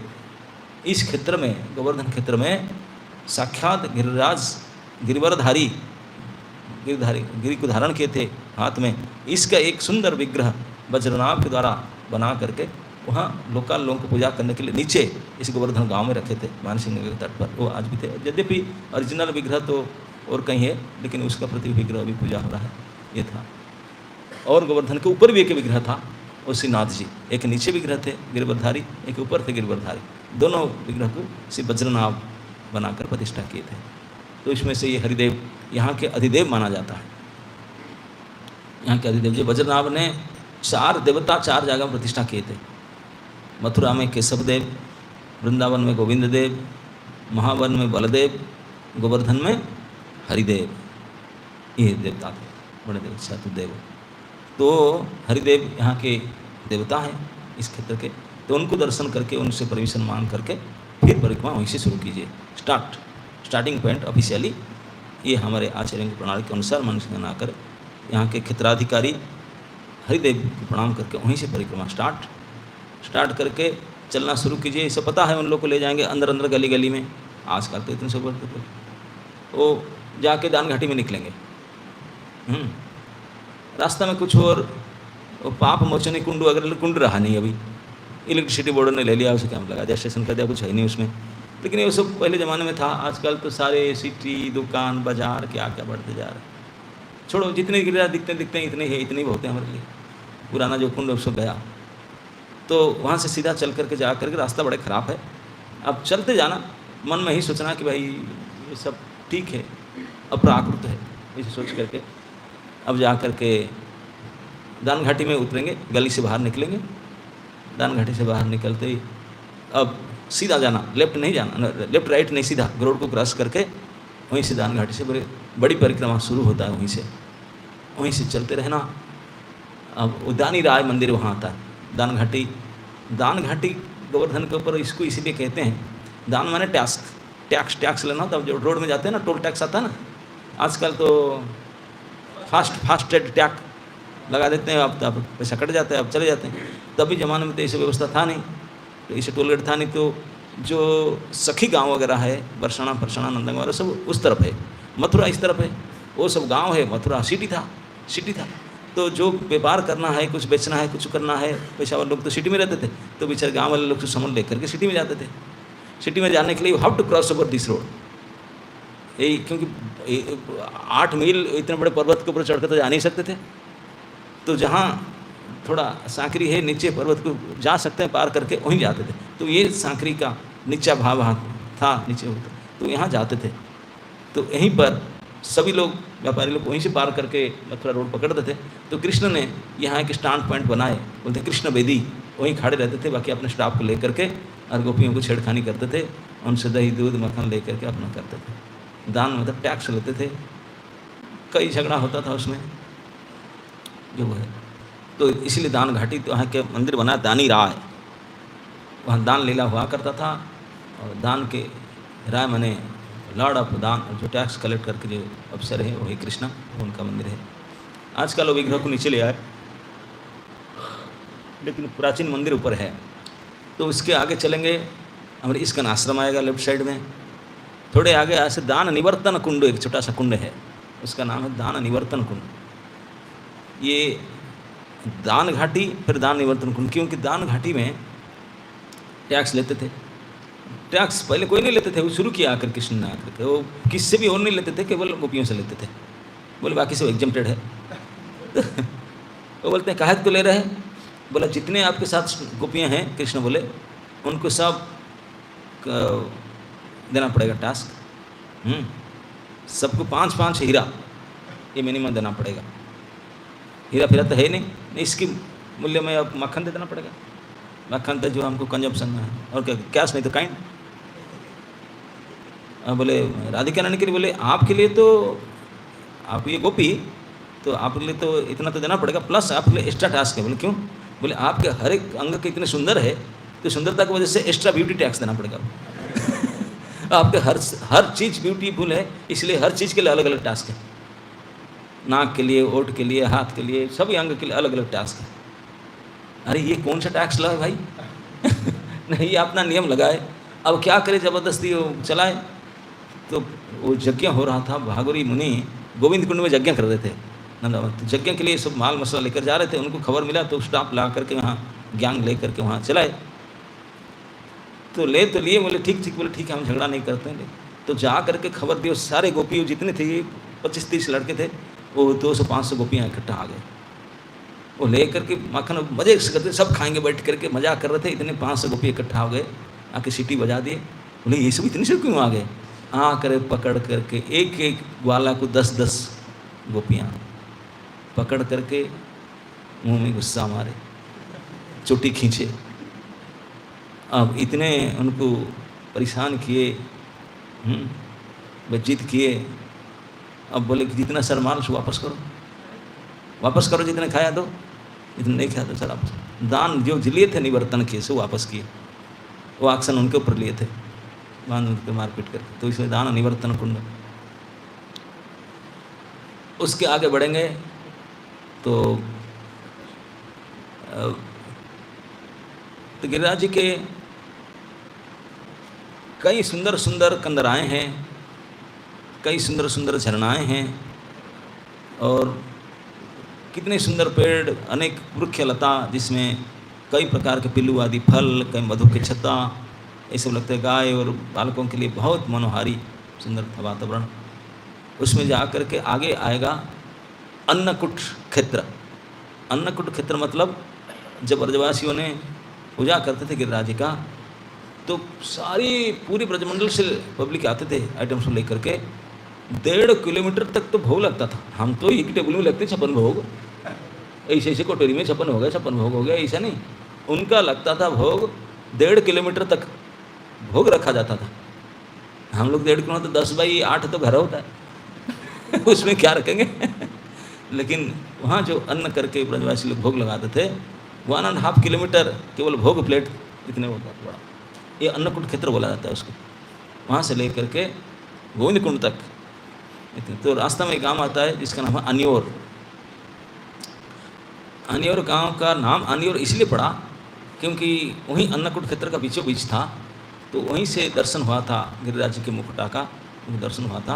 इस क्षेत्र में, गोवर्धन क्षेत्र में साक्षात गिरिराज, गिरिवरधारी, गिरि को धारण किए थे हाथ में। इसका एक सुंदर विग्रह वज्रनाभ के द्वारा बना करके वहाँ लोकल लोगों को पूजा करने के लिए नीचे इस गोवर्धन गांव में रखे थे, मानसी गंगा के तट पर। वो आज भी थे, यद्यपि ओरिजिनल विग्रह तो और कहीं है, लेकिन उसका प्रति विग्रह भी पूजा हो रहा है, ये था। और गोवर्धन के ऊपर भी एक विग्रह था, वो श्रीनाथ जी, एक नीचे विग्रह थे गिरिवरधारी, एक ऊपर थे गिरिवरधारी, दोनों विग्रह को श्री वज्रनाभ बनाकर प्रतिष्ठा किए थे। तो इसमें से ये हरिदेव यहाँ के अधिदेव माना जाता है। यहाँ के अधिदेव जो वज्रनाभ ने 4 देवता 4 जगह प्रतिष्ठा किए थे। मथुरा में केशव देव, वृंदावन में गोविंद देव, महावन में बलदेव, गोवर्धन में हरिदेव, ये देवता थे, बड़े देव चतुर्देव। तो हरिदेव यहाँ के देवता हैं इस क्षेत्र के, तो उनको दर्शन करके उनसे परमिशन मांग करके फिर परिक्रमा वहीं से शुरू कीजिए। स्टार्टिंग पॉइंट ऑफिशियली ये हमारे आचार्य की प्रणाली के अनुसार मनुष्य बनाकर यहाँ के क्षेत्राधिकारी हरिदेव को प्रणाम करके वहीं से परिक्रमा स्टार्ट करके चलना शुरू कीजिए। इसे पता है उन लोग को ले जाएंगे अंदर अंदर गली गली में, आजकल तो इतने सब वो जाके दान घाटी में निकलेंगे। रास्ता में कुछ और पाप मोचनी कुंड अगर कुंड रहा नहीं, अभी इलेक्ट्रिसिटी बोर्ड ने ले लिया, उसे क्या लगा दिया, स्टेशन कर दिया, कुछ है नहीं उसमें। लेकिन ये सब पहले ज़माने में था, आजकल तो सारे सिटी दुकान बाजार क्या क्या बढ़ते जा रहे हैं। छोड़ो, जितने गिरिराज दिखते हैं इतने ही, इतने ही बहुत हैं हमारे लिए। पुराना जो कुंड उसको गया, तो वहाँ से सीधा चल करके जा करके, रास्ता बड़े ख़राब है, अब चलते जाना, मन में ही सोचना कि भाई ये सब ठीक है, अपराकृत है, इसे सोच करके अब जा करके दान घाटी में उतरेंगे, गली से बाहर निकलेंगे। दान घाटी से बाहर निकलते ही अब सीधा जाना, लेफ्ट नहीं जाना, लेफ्ट राइट नहीं, सीधा रोड को क्रॉस करके वहीं से दान घाटी से बड़ी परिक्रमा शुरू होता है, वहीं से चलते रहना। अब उदानी राय मंदिर वहाँ आता है, दान घाटी गोवर्धन के ऊपर, इसको इसीलिए कहते हैं दान माने टैक्स लेना। तब जो रोड में जाते हैं ना, टोल टैक्स आता है ना, आजकल तो फास्ट टैग लगा देते हैं, अब पैसा कट जाता है, अब चले जाते हैं। तभी ज़माने में तो ऐसी व्यवस्था था नहीं, तो इसे टोल गेट था नहीं, तो जो सखी गांव वगैरह है, बरसाना नंदन वगैरह सब उस तरफ है, मथुरा इस तरफ है, वो सब गांव है, मथुरा सिटी था। तो जो व्यापार करना है, कुछ बेचना है, कुछ करना है, पेशा वाले लोग तो सिटी में रहते थे, तो बेचारे गांव वाले लोग से सामान लेकर के सिटी में जाते थे। सिटी में जाने के लिए you have to cross over this road, यही, क्योंकि 8 मील इतने बड़े पर्वत के ऊपर चढ़ कर तो जा नहीं सकते थे, तो जहाँ थोड़ा सांकरी है, नीचे पर्वत को जा सकते हैं पार करके, वहीं जाते थे। तो ये सांकरी का नीचा भाव था, नीचे होता, तो यहाँ जाते थे। तो यहीं पर सभी लोग, व्यापारी लोग वहीं से पार करके मथुरा रोड पकड़ते थे। तो कृष्ण ने यहाँ एक स्टैंड पॉइंट बनाए, बोलते कृष्ण बेदी, वहीं खड़े रहते थे, बाकी अपने स्टाफ को लेकर के और गोपियों को छेड़खानी करते थे, उनसे दही दूध मक्खन ले करके अपना करते थे। दान मतलब टैक्स लेते थे, कई झगड़ा होता था उसमें जो है। तो इसलिए दान घाटी, तो वहाँ के मंदिर बना दानी राय, वहाँ दान लीला हुआ करता था। और दान के राय माने लॉर्ड ऑफ दान, जो टैक्स कलेक्ट करके जो अफसर है वही कृष्णा, उनका मंदिर है। आजकल वो विग्रह को नीचे ले आए, लेकिन प्राचीन मंदिर ऊपर है। तो उसके आगे चलेंगे, हमारे इस्कन आश्रम आएगा लेफ्ट साइड में। थोड़े आगे ऐसे दान निवर्तन कुंड, एक छोटा सा कुंड है, उसका नाम है दान निवर्तन कुंड। ये दान घाटी फिर दान निवर्तन कुंड, क्योंकि दान घाटी में टैक्स लेते थे। टैक्स पहले कोई नहीं लेते थे, वो शुरू किया आकर कृष्ण ने आकर के, वो किससे भी और नहीं लेते थे, केवल गोपियों से लेते थे। बोले बाकी सब एग्जम्प्टेड है। वो बोलते हैं काहे तो ले रहे हैं? बोला जितने आपके साथ गोपियाँ हैं, कृष्ण बोले, उनको सब देना पड़ेगा टास्क। सबको 5-5 हीरा ये मिनिमम देना पड़ेगा। हीरा फिरा तो है नहीं, इसकी मूल्य में अब मक्खन दे देना पड़ेगा। मक्खन तो जो हमको कंजम्पशन में है, और क्या कैश नहीं तो काइंड। बोले राधिका रानी के लिए, बोले आपके लिए तो आप ये गोपी, तो आपके लिए तो इतना तो देना पड़ेगा, प्लस आपके लिए एक्स्ट्रा टास्क है। बोले क्यों? बोले आपके हर एक अंग के इतने सुंदर है, तो सुंदरता की वजह से एक्स्ट्रा ब्यूटी टैक्स देना पड़ेगा। आपके हर चीज़ ब्यूटीफुल है, इसलिए हर चीज़ के लिए अलग अलग टास्क है। नाक के लिए, ओठ के लिए, हाथ के लिए, सभी अंग के लिए अलग अलग टास्क है। अरे ये कौन सा टैक्स लगा भाई? नहीं, ये अपना नियम लगाए, अब क्या करे, ज़बरदस्ती चलाए। तो वो यज्ञ हो रहा था, भागवरी मुनि गोविंद कुंड में यज्ञ कर रहे थे नंदावन। तो यज्ञ के लिए सब माल मसाला लेकर जा रहे थे, उनको खबर मिला तो स्टाफ ला करके वहाँ ज्ञान ले करके वहाँ चलाए। तो ले तो लिए, बोले ठीक, बोले ठीक है हम झगड़ा नहीं करते हैं। तो जा करके खबर दी, सारे गोपी जितने थे, 25-30 लड़के थे, वो 200-500 गोपियाँ इकट्ठा आ गए। वो ले करके माखन मजे से करते, सब खाएंगे बैठ करके, मजा कर रहे थे। इतने 500 गोपी इकट्ठा हो गए, आके सीटी बजा दिए। बोले ये सब इतने से क्यों आ गए? आ कर पकड़ करके एक एक ग्वाला को 10-10 गोपियाँ पकड़ करके मुंह में गुस्सा मारे, चोटी खींचे। अब इतने उनको परेशान किए, बेइज्जत किए। अब बोले कि जितना सर माल सो वापस करो, जितने खाया दो, इतने नहीं खाया तो सर वापस। दान जो लिए थे निवर्तन किए सो वापस किए, वो एक्शन उनके ऊपर लिए थे, बांध उनके मारपीट करके। तो इसलिए दान निवर्तन कुंड। उसके आगे बढ़ेंगे तो गिरिराज जी के कई सुंदर सुंदर कंदराएँ हैं, कई सुंदर सुंदर झरनाएँ हैं, और कितने सुंदर पेड़, अनेक वृक्ष लता, जिसमें कई प्रकार के पिल्लू आदि फल, कई मधु के छत्ता, ये सब लगते हैं। गाय और बालकों के लिए बहुत मनोहारी सुंदर था वातावरण। उसमें जा कर के आगे आएगा अन्नकूट क्षेत्र। अन्नकूट क्षेत्र मतलब जब ब्रजवासियों ने पूजा करते थे गिरिराज जी का, तो सारी पूरी ब्रजमंडल से पब्लिक आते थे आइटम्स को लेकर के। 1.5 किलोमीटर तक तो भोग लगता था। हम तो एक टेबल में लगते 56 भोग, ऐसे ऐसे कटोरी में 56 हो गए, 56 भोग हो गया, ऐसा नहीं। उनका लगता था भोग 1.5 किलोमीटर तक भोग रखा जाता था। हम लोग 1.5 किलोमीटर तो 10/8 तो घर होता है उसमें क्या रखेंगे लेकिन वहाँ जो अन्न करके ब्रजवासी लोग भोग लगाते थे, 1.5 किलोमीटर केवल भोग प्लेट इतने होता था बड़ा। ये अन्नकूट क्षेत्र बोला जाता है उसको। वहाँ से लेकर के गोविंद कुंड तक। तो रास्ता में एक गाँव आता है जिसका नाम है अनियोर। अनियोर गांव का नाम अनियोर इसलिए पड़ा क्योंकि वहीं अन्नकूट क्षेत्र का बीचों बीच था। तो वहीं से दर्शन हुआ था गिरिराज जी के मुकुटा का, दर्शन हुआ था।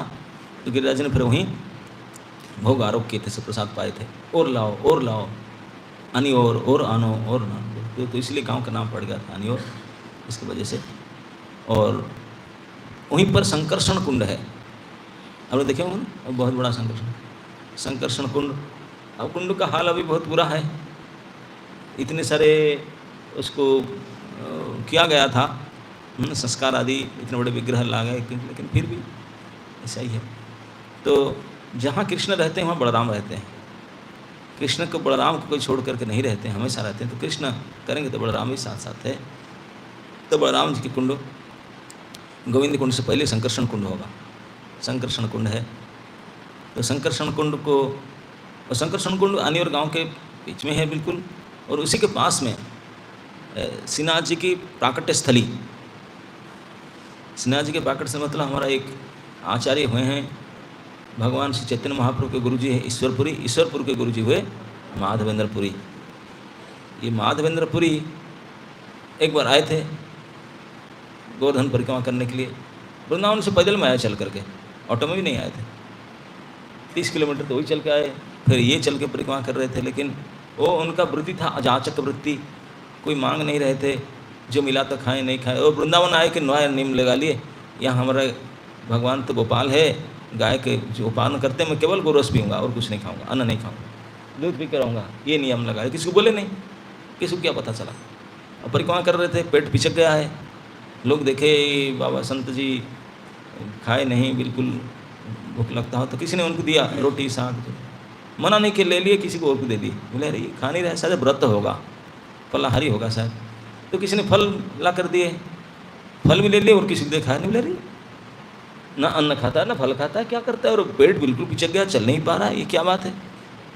तो गिरिराज जी ने फिर वहीं भोग आरोप किए थे, से प्रसाद पाए थे। और लाओ अनियोर, और आनो, और नानो। तो इसलिए गांव का नाम पड़ गया था अनियोर, इसकी वजह से। और वहीं पर संकर्षण कुंड है, आपने देखे होंगे ना, बहुत बड़ा संकर्षण कुंड। अब कुंड का हाल अभी बहुत बुरा है। इतने सारे उसको किया गया था संस्कार आदि, इतने बड़े विग्रह ला गए, लेकिन फिर भी ऐसा ही है। तो जहाँ कृष्ण रहते हैं वहाँ बलराम रहते हैं। कृष्ण को बलराम को कोई छोड़ करके नहीं रहते हैं, हमेशा रहते हैं। तो कृष्ण करेंगे तो बलराम भी साथ साथ है। तो बलराम जी के कुंड, गोविंद कुंड से पहले संकर्षण कुंड होगा। संकर्षण कुंड है। तो संकर्षण कुंड को, और संकर्षण कुंड अनियोर गांव के बीच में है बिल्कुल। और उसी के पास में श्रीनाथ जी की प्राकट्य स्थली। श्रीनाथ जी के प्राकट्य स्थली मतलब हमारा एक आचार्य हुए हैं भगवान श्री चैतन्य महाप्रभु के गुरुजी है ईश्वरपुरी। ईश्वरपुर के गुरुजी हुए माधवेंद्रपुरी। ये माधवेंद्रपुरी एक बार आए थे गोवर्धन परिक्रमा करने के लिए। वृंदावन से पैदल में आए चल करके, ऑटो में भी नहीं आए थे। 30 किलोमीटर तो वही चल के आए, फिर ये चल के परिक्रमा कर रहे थे। लेकिन वो उनका वृत्ति था अजाचक वृत्ति, कोई मांग नहीं रहे थे, जो मिला तो खाएं नहीं खाए। और वृंदावन आए कि नया नियम लगा लिए, यहाँ हमारा भगवान तो गोपाल है, गाय के जो पालन करते हैं, मैं केवल गोरस पीऊँगा और कुछ नहीं खाऊँगा, अन्न नहीं खाऊँगा, दूध पी के रहूँगा, ये नियम लगा। किसी को बोले नहीं, किसी को क्या पता चला। और परिक्रमा कर रहे थे, पेट पिचक गया है। लोग देखे बाबा संत जी खाए नहीं, बिल्कुल भूख लगता हो, तो किसी ने उनको दिया रोटी साग। मना नहीं कि ले लिए, किसी को और को दे दिए। बोले अरे खा नहीं रहे, शायद व्रत होगा, फलाहारी होगा शायद। तो किसी ने फल ला कर दिए, फल भी ले लिए और किसी को देखा नहीं। बोले अरे ना अन्न खाता है ना फल खाता है, क्या करता है। और पेट बिल्कुल पिचक गया, चल नहीं पा रहा है, ये क्या बात है।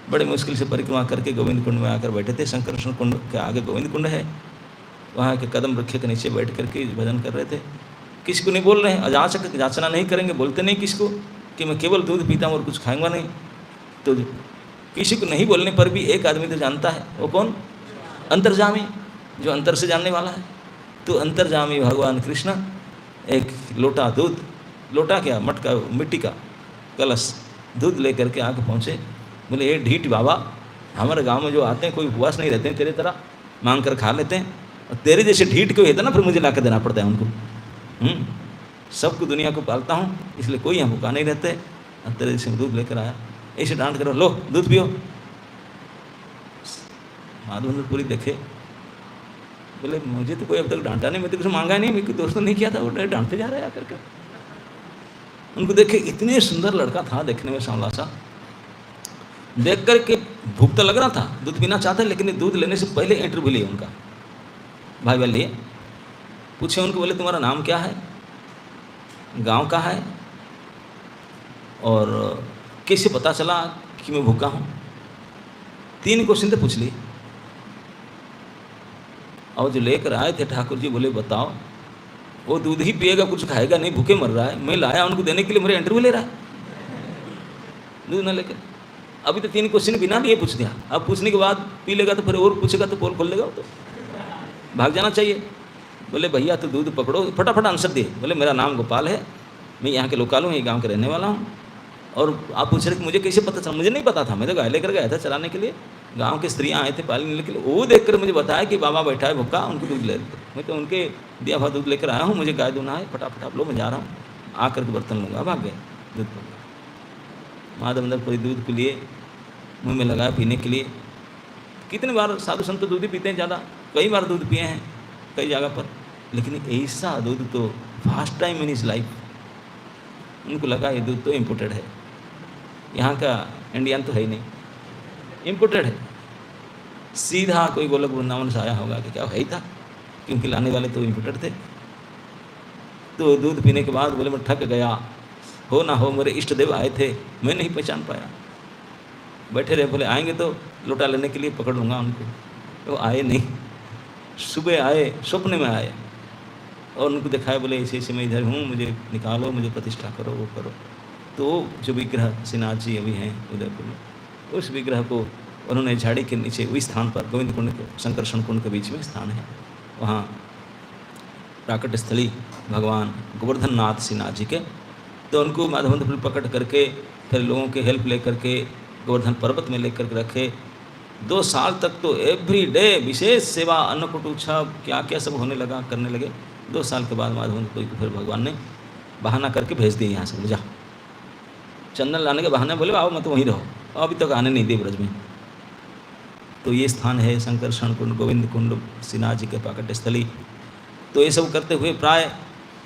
बड़े मुश्किल से परिक्रमा करके गोविंद कुंड में आकर बैठे थे। संकर्षण कुंड के आगे गोविंद कुंड है, वहाँ के कदम वृक्ष के नीचे बैठ करके भजन कर रहे थे। किसी को नहीं बोल रहे हैं, अजाचक याचना नहीं करेंगे, बोलते नहीं किसी को कि मैं केवल दूध पीता हूँ और कुछ खाऊंगा नहीं। तो किसी को नहीं बोलने पर भी एक आदमी तो जानता है, वो कौन? अंतर्जामी, जो अंतर से जानने वाला है। तो अंतर्जामी भगवान कृष्ण एक लोटा दूध, लोटा क्या मटका, मिट्टी का कलश दूध लेकर के आके पहुँचे। बोले ये ढीठ बाबा, हमारे गांव में जो आते हैं कोई उपवास नहीं रहते हैं, तेरे तरह मांग कर खा लेते हैं। और तेरे जैसे ढीठ क्यों रहता ना, फिर मुझे ला कर देना पड़ता है उनको। सबको दुनिया को पालता हूँ, इसलिए कोई यहाँ भूखा नहीं रहते। और तेरे जैसे दूध लेकर आया, ऐसे डांट करो, लो दूध पियो। माधवेंद्रपुरी देखे, बोले मुझे तो कोई अब तक डांटा नहीं, मैं तो कुछ मांगा नहीं, मेरे दोस्तों ने किया था, वो डांटते जा रहे हैं आकर के। उनको देखे, इतने सुंदर लड़का था देखने में, सांवला सा। देख कर के भूख तो लग रहा था, दूध पीना चाहता है, लेकिन दूध लेने से पहले इंटरव्यू लिए उनका, भाई वाले लिए पूछे उनको। बोले तुम्हारा नाम क्या है, गांव का है, और कैसे पता चला कि मैं भूखा हूँ। 3 क्वेश्चन तो पूछ लिए। और जो लेकर आए थे ठाकुर जी, बोले बताओ, वो दूध ही पिएगा, कुछ खाएगा नहीं, भूखे मर रहा है। मैं लाया उनको देने के लिए, मेरे इंटरव्यू ले रहा है दूध ना लेकर। अभी तो 3 क्वेश्चन बिना लिए पूछ दिया। अब पूछने के बाद पी लेगा तो फिर और पूछेगा तो पोल खोल लेगा, तो भाग जाना चाहिए। बोले भैया तो दूध पकड़ो, फटाफट आंसर दिए। बोले मेरा नाम गोपाल है, मैं यहाँ के लोकल हूँ, ये गाँव के रहने वाला हूँ। और आप पूछ रहे कि मुझे कैसे पता चला? मुझे नहीं पता था, मैं तो गाय लेकर गया था चलाने के लिए, गांव के स्त्रियां आए थे पालने के लिए, वो देखकर मुझे बताया कि बाबा बैठा है भूखा, उनको दूध ले लेते। मैं तो उनके दिया हुआ दूध लेकर आया हूँ, मुझे गाय दूना है, फटाफट आप लो, मैं जा रहा हूँ, आकर के बर्तन लूँगा। भाग गए, दूध पी। माधवेंद्रपुरी दूध के लिए मुँह में लगाया पीने के लिए। कितने बार साधु संत तो दूध ही पीते हैं ज़्यादा, कई बार दूध पिए हैं कई जगह पर, लेकिन ऐसा दूध तो first time in his life उनको लगा ये दूध तो इम्पोर्टेड है, यहाँ का इंडियन तो है ही नहीं, इम्पोर्टेड है। सीधा कोई गोलक वृंदावन से आया होगा कि क्या है ही था, क्योंकि लाने वाले तो इम्पोर्टेड थे। तो दूध पीने के बाद बोले मैं थक गया, हो ना हो मेरे इष्ट देव आए थे, मैं नहीं पहचान पाया। बैठे रहे, बोले आएंगे तो लोटा लेने के लिए पकड़ लूँगा उनको, तो आए नहीं। सुबह आए, स्वप्न में आए और उनको दिखाया, बोले ऐसे ऐसे मैं इधर हूँ, मुझे निकालो, मुझे प्रतिष्ठा करो, वो करो। तो जो विग्रह श्रीनाथ जी अभी हैं उदयपुर में, उस विग्रह को उन्होंने झाड़ी के नीचे वही स्थान पर, गोविंद कुंड के संकर्षण कुंड के बीच में स्थान है, वहाँ प्राकट स्थली भगवान गोवर्धन नाथ श्रीनाथ जी के। तो उनको माधवंतपुर पकड़ करके फिर लोगों के हेल्प लेकर के गोवर्धन पर्वत में लेकर के रखे। 2 साल तक तो एवरी डे विशेष सेवा, अन्नकूट उत्सव, क्या क्या सब होने लगा, करने लगे। 2 साल के बाद माधवंतपुर को फिर भगवान ने बहाना करके भेज दिए यहाँ से, जा चंदन लाने के बहाने बोले आओ मत वहीं रहो, अभी तक आने नहीं दिए ब्रज में। तो ये स्थान है संकर्षण कुंड, गोविंद कुंड, श्रीनाथ जी के प्राकट स्थली। तो ये सब करते हुए प्राय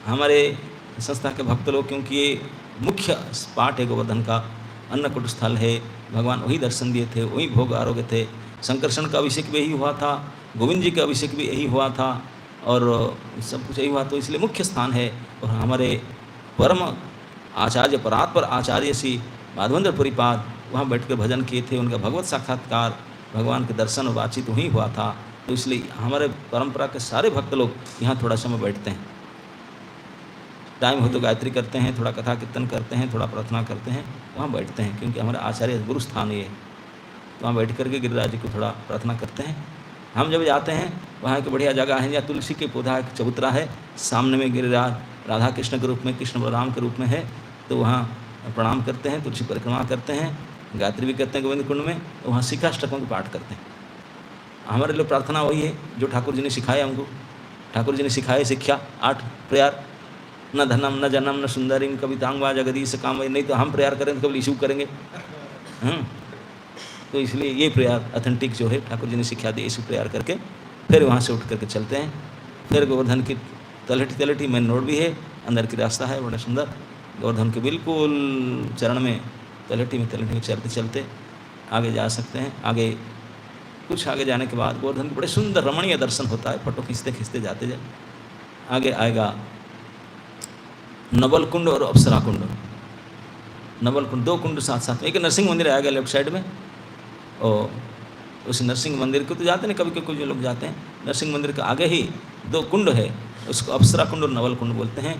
हमारे संस्था के भक्त लोग, क्योंकि ये मुख्य पाठ है गोवर्धन का, अन्नकूट स्थल है, भगवान वही दर्शन दिए थे, वही भोग आरोग्य थे। संकर्षण का अभिषेक भी यही हुआ था, गोविंद जी का अभिषेक भी यही हुआ था, और सब कुछ यही हुआ। तो इसलिए मुख्य स्थान है। और हमारे परम आचार्य, परात्पर आचार्य श्री माधवेंद्र पाद वहाँ बैठकर भजन किए थे, उनका भगवत साक्षात्कार, भगवान के दर्शन और बातचीत वहीं हुआ था। तो इसलिए हमारे परंपरा के सारे भक्त लोग यहाँ थोड़ा समय बैठते हैं, टाइम हो तो गायत्री करते हैं, थोड़ा कथा कीर्तन करते हैं, थोड़ा प्रार्थना करते हैं, वहाँ बैठते हैं, क्योंकि हमारे आचार्य गुरु स्थान ये है। तो वहाँ बैठ करके गिरिराज जी को थोड़ा प्रार्थना करते हैं। हम जब जाते हैं वहाँ एक बढ़िया जगह है, या तुलसी के पौधा एक चबूतरा है, सामने में गिरिराज राधा कृष्ण के रूप में, कृष्ण बलराम के रूप में है। तो वहाँ प्रणाम करते हैं, तुलसी परिक्रमा करते हैं, गायत्री भी करते हैं गोविंद कुंड में। तो वहाँ शिखाष्टकों का पाठ करते हैं। हमारे लिए प्रार्थना वही है जो ठाकुर जी ने सिखाया हमको। ठाकुर जी ने सिखाए शिक्षा 8 प्रेयर, न धनम न जनम न सुंदरिम कवितांग वा जगदीश काम। नहीं तो हम प्रेयर करें तो कभी इशू करेंगे। तो इसलिए ये प्रेयर ऑथेंटिक जो है ठाकुर जी ने सिखा दी, इसी प्रेयर करके फिर वहाँ से उठ करके चलते हैं। फिर गोवर्धन की तलहटी मेन रोड भी है, अंदर की रास्ता है बड़ा सुंदर। गोवर्धन के बिल्कुल चरण में तलहटी में चलते चलते आगे जा सकते हैं। आगे कुछ आगे जाने के बाद गोवर्धन के बड़े सुंदर रमणीय दर्शन होता है, फोटो खींचते खींचते जाते जाए। आगे आएगा नवल कुंड और अप्सरा कुंड। नवल कुंड 2 कुंड साथ साथ में, एक नरसिंह मंदिर आएगा लेफ्ट साइड में, और उस नरसिंह मंदिर को तो जाते नहीं, कभी कभी जो लोग जाते हैं। नरसिंह मंदिर के आगे ही 2 कुंड है, उसको अप्सरा कुंड और नवल कुंड बोलते हैं।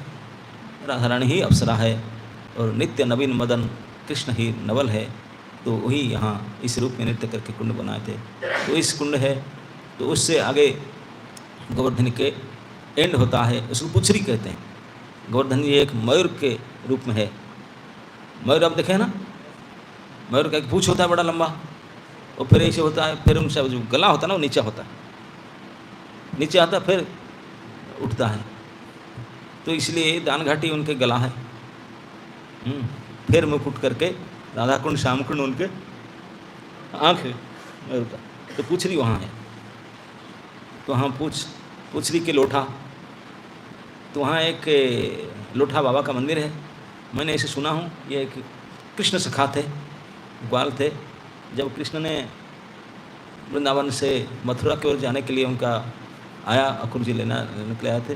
राधा रानी ही अप्सरा है और नित्य नवीन मदन कृष्ण ही नवल है। तो वही यहाँ इस रूप में नृत्य करके कुंड बनाए थे। तो इस कुंड है, तो उससे आगे गोवर्धन के एंड होता है, उसको पुछरी कहते हैं। गोवर्धन जी एक मयूर के रूप में है। मयूर आप देखें ना, मयूर का एक पूँछ होता है बड़ा लंबा, और फिर ऐसे होता है, फिर उनसे जो गला होता है ना वो नीचे होता है, नीचे आता फिर उठता है। तो इसलिए दान घाटी उनके गला है। फिर मुख उठ करके राधा कुंड श्याम कुंड उनके आँख है मयूर का। तो पुछरी वहाँ है। तो हाँ पुछरी के लोठा, तो वहाँ एक लोठा बाबा का मंदिर है। मैंने ऐसे सुना हूँ, ये एक कृष्ण सखा थे, ग्वाल थे। जब कृष्ण ने वृंदावन से मथुरा की ओर जाने के लिए उनका आया, अकुर जी लेना निकले आए थे।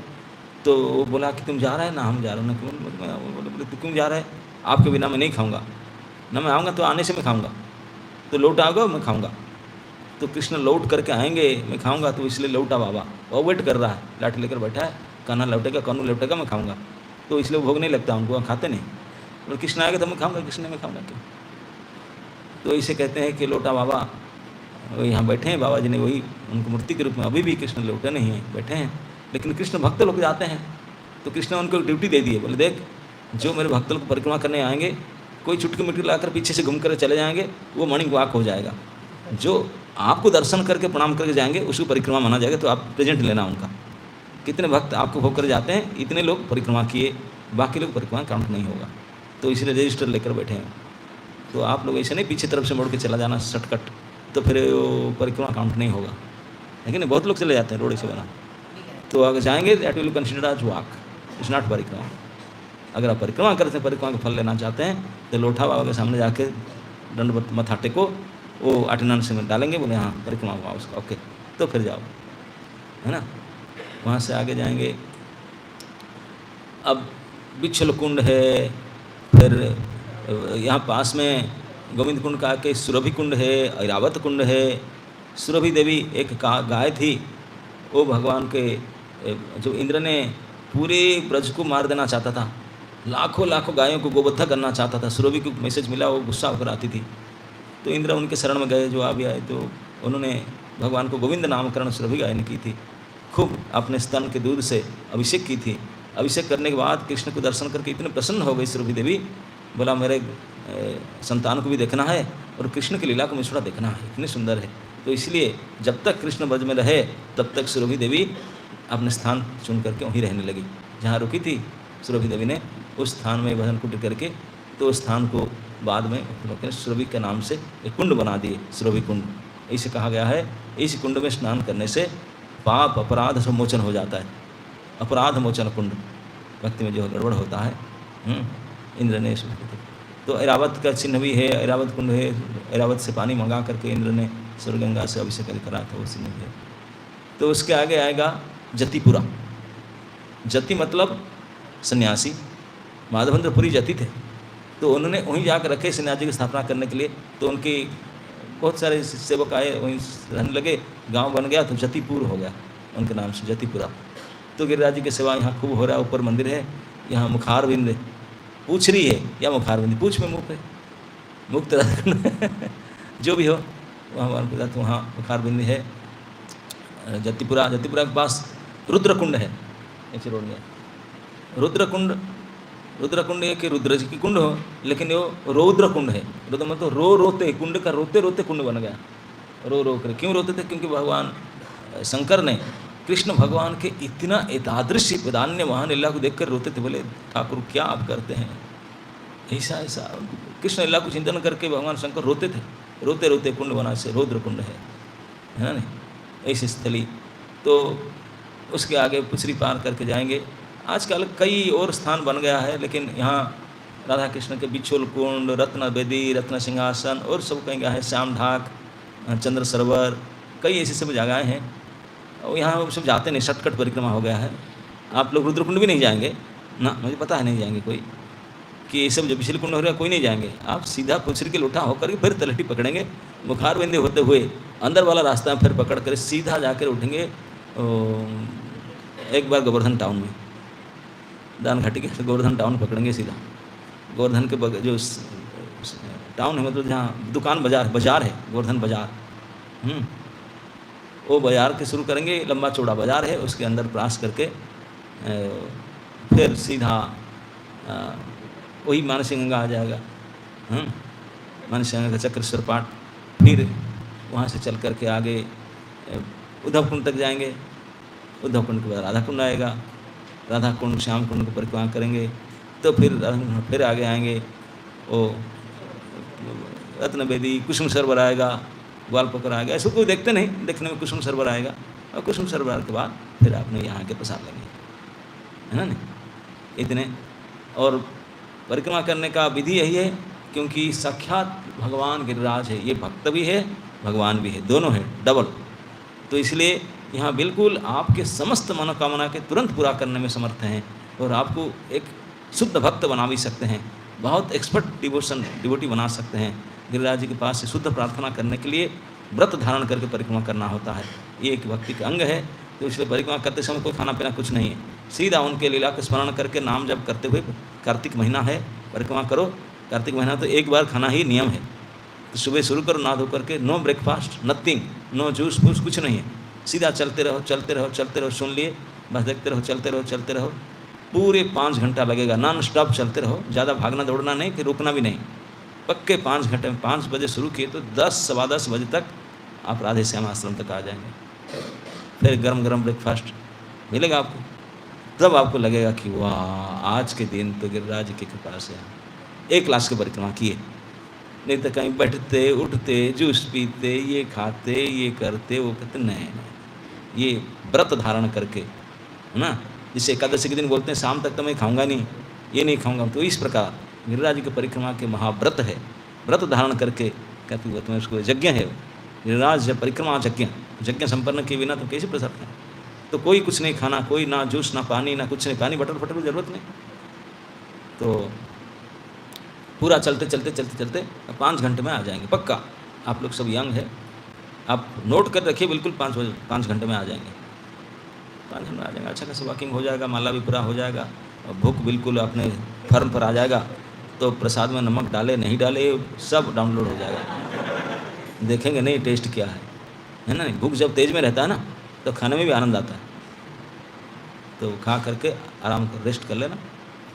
तो वो बोला कि तुम जा रहे हैं ना, हम जा रहे हैं। ना बोले तो क्यों जा रहे हैं, आपके बिना मैं नहीं खाऊंगा, ना मैं आऊँगा तो आने से मैं खाऊंगा, तो लौट आओगे मैं खाऊंगा। तो कृष्ण लौट करके आएंगे मैं खाऊंगा, तो इसलिए लौटा बाबा, वो वेट कर रहा है, लाठी लेकर बैठा है, कान्हा लौटेगा, कानू लौटेगा, मैं खाऊंगा। तो इसलिए भोग नहीं लगता उनको, खाते नहीं। और कृष्ण आएगा तो मैं खाऊंगा, कृष्ण में खाऊंगा क्यों। तो इसे कहते हैं कि लोटा बाबा यहाँ बैठे हैं। बाबा जी ने वही उनको मूर्ति के रूप में, अभी भी कृष्ण लौटे नहीं हैं, बैठे हैं। लेकिन कृष्ण भक्त लोग जाते हैं, तो कृष्ण ने उनको ड्यूटी दे दी है। बोले देख, जो मेरे भक्त लोग परिक्रमा करने आएंगे, कोई चुटकी मिट्टी लाकर पीछे से घूम कर चले जाएंगे, वो मणि वाक हो जाएगा। जो आपको दर्शन करके प्रणाम करके जाएंगे उसको परिक्रमा माना जाएगा। तो आप प्रेजेंट लेना उनका, कितने भक्त आपको होकर जाते हैं, इतने लोग परिक्रमा किए, बाकी लोग परिक्रमा काउंट नहीं होगा। तो इसलिए रजिस्टर लेकर बैठे हैं। तो आप लोग ऐसे नहीं पीछे तरफ से मुड़ के चला जाना शॉर्टकट, तो फिर वो परिक्रमा काउंट नहीं होगा, है कि नहीं? बहुत लोग चले जाते हैं रोड ऐसे बना, तो अगर जाएंगे that will consider as walk, it's not परिक्रमा। अगर आप परिक्रमा करते हैं, परिक्रमा का फल लेना चाहते हैं, तो लोठा बाबा के सामने जाके दंडवत मथा टेको, वो अटेंडेंस में डालेंगे, बोले हाँ परिक्रमा हुआ उसका, ओके, तो फिर जाओ, है ना। वहाँ से आगे जाएंगे, अब बिच्छल कुंड है, फिर यहाँ पास में गोविंद कुंड का के सुरभि कुंड है, ऐरावत कुंड है। सुरभि देवी एक गाय थी, वो भगवान के जो इंद्र ने पूरे ब्रज को मार देना चाहता था, लाखों लाखों गायों को गोबद्धा करना चाहता था। सुरभि को मैसेज मिला, वो गुस्सा होकर आती थी, तो इंद्र उनके शरण में गए, जो आ भी आए, तो उन्होंने भगवान को गोविंद नामकरण सुरभि गाय ने की थी, खूब अपने स्तन के दूध से अभिषेक की थी। अभिषेक करने के बाद कृष्ण को दर्शन करके इतने प्रसन्न हो गई सुरभि देवी, बोला मेरे संतान को भी देखना है और कृष्ण की लीला को मुझे थोड़ा देखना है, इतनी सुंदर है। तो इसलिए जब तक कृष्ण ब्रज में रहे तब तक सुरभि देवी अपने स्थान चुन करके वहीं रहने लगी। जहाँ रुकी थी सुरभि देवी ने उस स्थान में भजन कुंड करके, तो उस स्थान को बाद में सुरभि के नाम से एक कुंड बना दिए, सुरभि कुंड ऐसे कहा गया है। इस कुंड में स्नान करने से पाप अपराध से मोचन हो जाता है, अपराध मोचन कुंड, भक्ति में जो गड़बड़ होता है। इंद्र ने तो ऐरावत का चिन्ह भी है, ऐरावत कुंड है, ऐरावत से पानी मंगा करके इंद्र ने स्वर्गंगा से अभिषेक करा था, वो चिन्ह है। तो उसके आगे आएगा जतिपुरा। जति मतलब सन्यासी, माधवेंद्रपुरी जति थे, तो उन्होंने वहीं जाकर रखे सन्यासी की स्थापना करने के लिए। तो उनकी बहुत सारे सेवक आए, वहीं रहने लगे, गांव बन गया, तो जतिपुर हो गया उनके नाम से, जतिपुरा। तो गिरिराज जी की सेवा यहाँ खूब हो रहा है। ऊपर मंदिर है, यहाँ मुखारविंद पूछरी है या मुखारविंद, पूछ में मुख है, मुक्त जो भी हो वहाँ भगवान पूजा, तो वहाँ मुखारविंद है। जतिपुरा, जतिपुरा के पास रुद्रकुंड है, ऐसे रोड में रुद्रकुंड। रुद्रकुंड है कि रुद्र जी की कुंड हो, लेकिन वो रौद्र कुंड है। रुद्र मतलब रो रोते, कुंड का रोते रोते कुंड बन गया, रो रो कर। क्यों रोते थे? क्योंकि भगवान शंकर ने कृष्ण भगवान के इतना एतादृशी प्रधान्य महान लीला को देखकर रोते थे, बोले ठाकुर क्या आप करते हैं, ऐसा ऐसा। कृष्ण लीला को चिंतन करके भगवान शंकर रोते थे, रोते रोते कुंड बना, से रौद्र कुंड है ना नहीं, ऐसी स्थली। तो उसके आगे पुछरी पार करके जाएंगे। आजकल कई और स्थान बन गया है, लेकिन यहाँ राधा कृष्ण के बिछोल कुंड, रत्न बेदी, रत्न सिंहासन और सब कहीं गया है, श्याम ढाक, चंद्र सरोवर, कई ऐसी सब जगहें हैं। और यहाँ सब जाते नहीं, शॉर्टकट परिक्रमा हो गया है। आप लोग रुद्रकुंड भी नहीं जाएंगे ना, मुझे पता है नहीं जाएंगे कोई, कि ये सब जो बिछल कुंड हो रहा है कोई नहीं जाएंगे। आप सीधा पुछरी के लोटा होकर के फिर तलहटी पकड़ेंगे, मुखारविंद होते हुए अंदर वाला रास्ता फिर पकड़ कर सीधा जाकर उठेंगे एक बार गोवर्धन टाउन में, दान घाटी के गोवर्धन टाउन पकड़ेंगे सीधा। गोवर्धन के जो टाउन है, मतलब जहाँ दुकान बाजार है, गोवर्धन बाजार, वो बाजार के शुरू करेंगे, लंबा चौड़ा बाजार है, उसके अंदर प्रवेश करके फिर सीधा वही मानसी गंगा आ जाएगा। मानसी गंगा का चक्रेश्वर पाठ, फिर वहाँ से चल करके आगे उद्धव कुंड तक जाएंगे। उद्धव कुंड के बाद राधा कुंड आएगा, राधा कुंड श्याम कुंड को परिक्रमा करेंगे, तो फिर आगे आएंगे वो रत्न बेदी, कुसुम सरोवर आएगा, ग्वालपोखर आएगा। ऐसे कोई देखते नहीं, देखने में कुसुम सरोवर आएगा, और कुसुम सरोवर के बाद फिर आपने यहाँ के पसार लेंगे, है ना नहीं इतने। और परिक्रमा करने का विधि यही है, क्योंकि साक्षात भगवान गिरिराज है, ये भक्त भी है भगवान भी है, दोनों है डबल। तो इसलिए यहाँ बिल्कुल आपके समस्त मनोकामना के तुरंत पूरा करने में समर्थ हैं, और आपको एक शुद्ध भक्त बना भी सकते हैं, बहुत एक्सपर्ट डिवोटी बना सकते हैं। गिरिराज जी के पास से शुद्ध प्रार्थना करने के लिए व्रत धारण करके परिक्रमा करना होता है, ये एक भक्ति का अंग है। तो इसलिए परिक्रमा करते समय कोई खाना पीना कुछ नहीं है, सीधा उनके लीला का स्मरण करके नाम जप करते हुए, कार्तिक महीना है परिक्रमा करो। कार्तिक महीना तो एक बार खाना ही नियम है, तो सुबह शुरू करो नहा धो करके, no breakfast, nothing, no juice फूस, कुछ नहीं है, सीधा चलते रहो चलते रहो चलते रहो, सुन लिए बस, देखते रहो चलते रहो चलते रहो, पूरे 5 घंटा लगेगा, नॉन स्टॉप चलते रहो, ज़्यादा भागना दौड़ना नहीं कि रुकना भी नहीं, पक्के 5 घंटे में। 5 बजे शुरू किए तो 10 सवा 10 बजे तक आप राधे श्याम आश्रम तक आ जाएंगे। फिर गरम गरम ब्रेकफास्ट मिलेगा आपको, तब आपको लगेगा कि वाह आज के दिन तो गिरिराज की कृपा से 1 लाख की परिक्रमा किए, नहीं तो कहीं बैठते उठते जूस पीते ये खाते ये करते वो करते, नहीं नहीं, ये व्रत धारण करके, है ना, जिसे एकादशी के दिन बोलते हैं शाम तक तो मैं खाऊंगा नहीं, ये नहीं खाऊंगा, तो इस प्रकार गिरिराज की परिक्रमा के महाव्रत है, व्रत धारण करके कहते व्रत में उसको यज्ञ है, गिरिराज परिक्रमा यज्ञ, यज्ञ संपन्न के बिना तो कैसे प्रसाद खाएं, तो कोई कुछ नहीं खाना, कोई ना जूस ना पानी ना कुछ नहीं, पानी बटर फटर की जरूरत नहीं, तो पूरा चलते चलते चलते चलते 5 घंटे में आ जाएंगे पक्का। आप लोग सब यंग है, आप नोट कर रखिए बिल्कुल, 5 घंटे में आ जाएंगे, 5 घंटे में आ जाएगा, अच्छा खासा वॉकिंग हो जाएगा, माला भी पूरा हो जाएगा, और भूख बिल्कुल अपने फर्म पर आ जाएगा, तो प्रसाद में नमक डाले नहीं डाले सब डाउनलोड हो जाएगा, देखेंगे नहीं टेस्ट क्या है ना। भूख जब तेज में रहता है ना तो खाने में भी आनंद आता है, तो खा करके आराम कर रेस्ट कर लेना,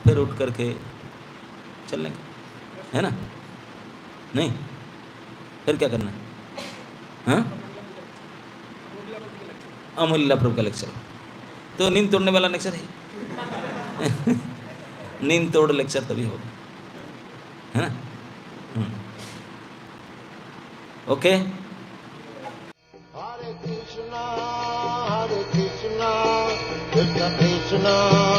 फिर उठ करके चल लेंगे, है ना, नहीं फिर क्या करना है, हाँ अमूल्य प्रभु का लेक्चर, तो नींद तोड़ने वाला लेक्चर है नींद तोड़ लेक्चर तभी होगा, है ना। Okay, Krishna Krishna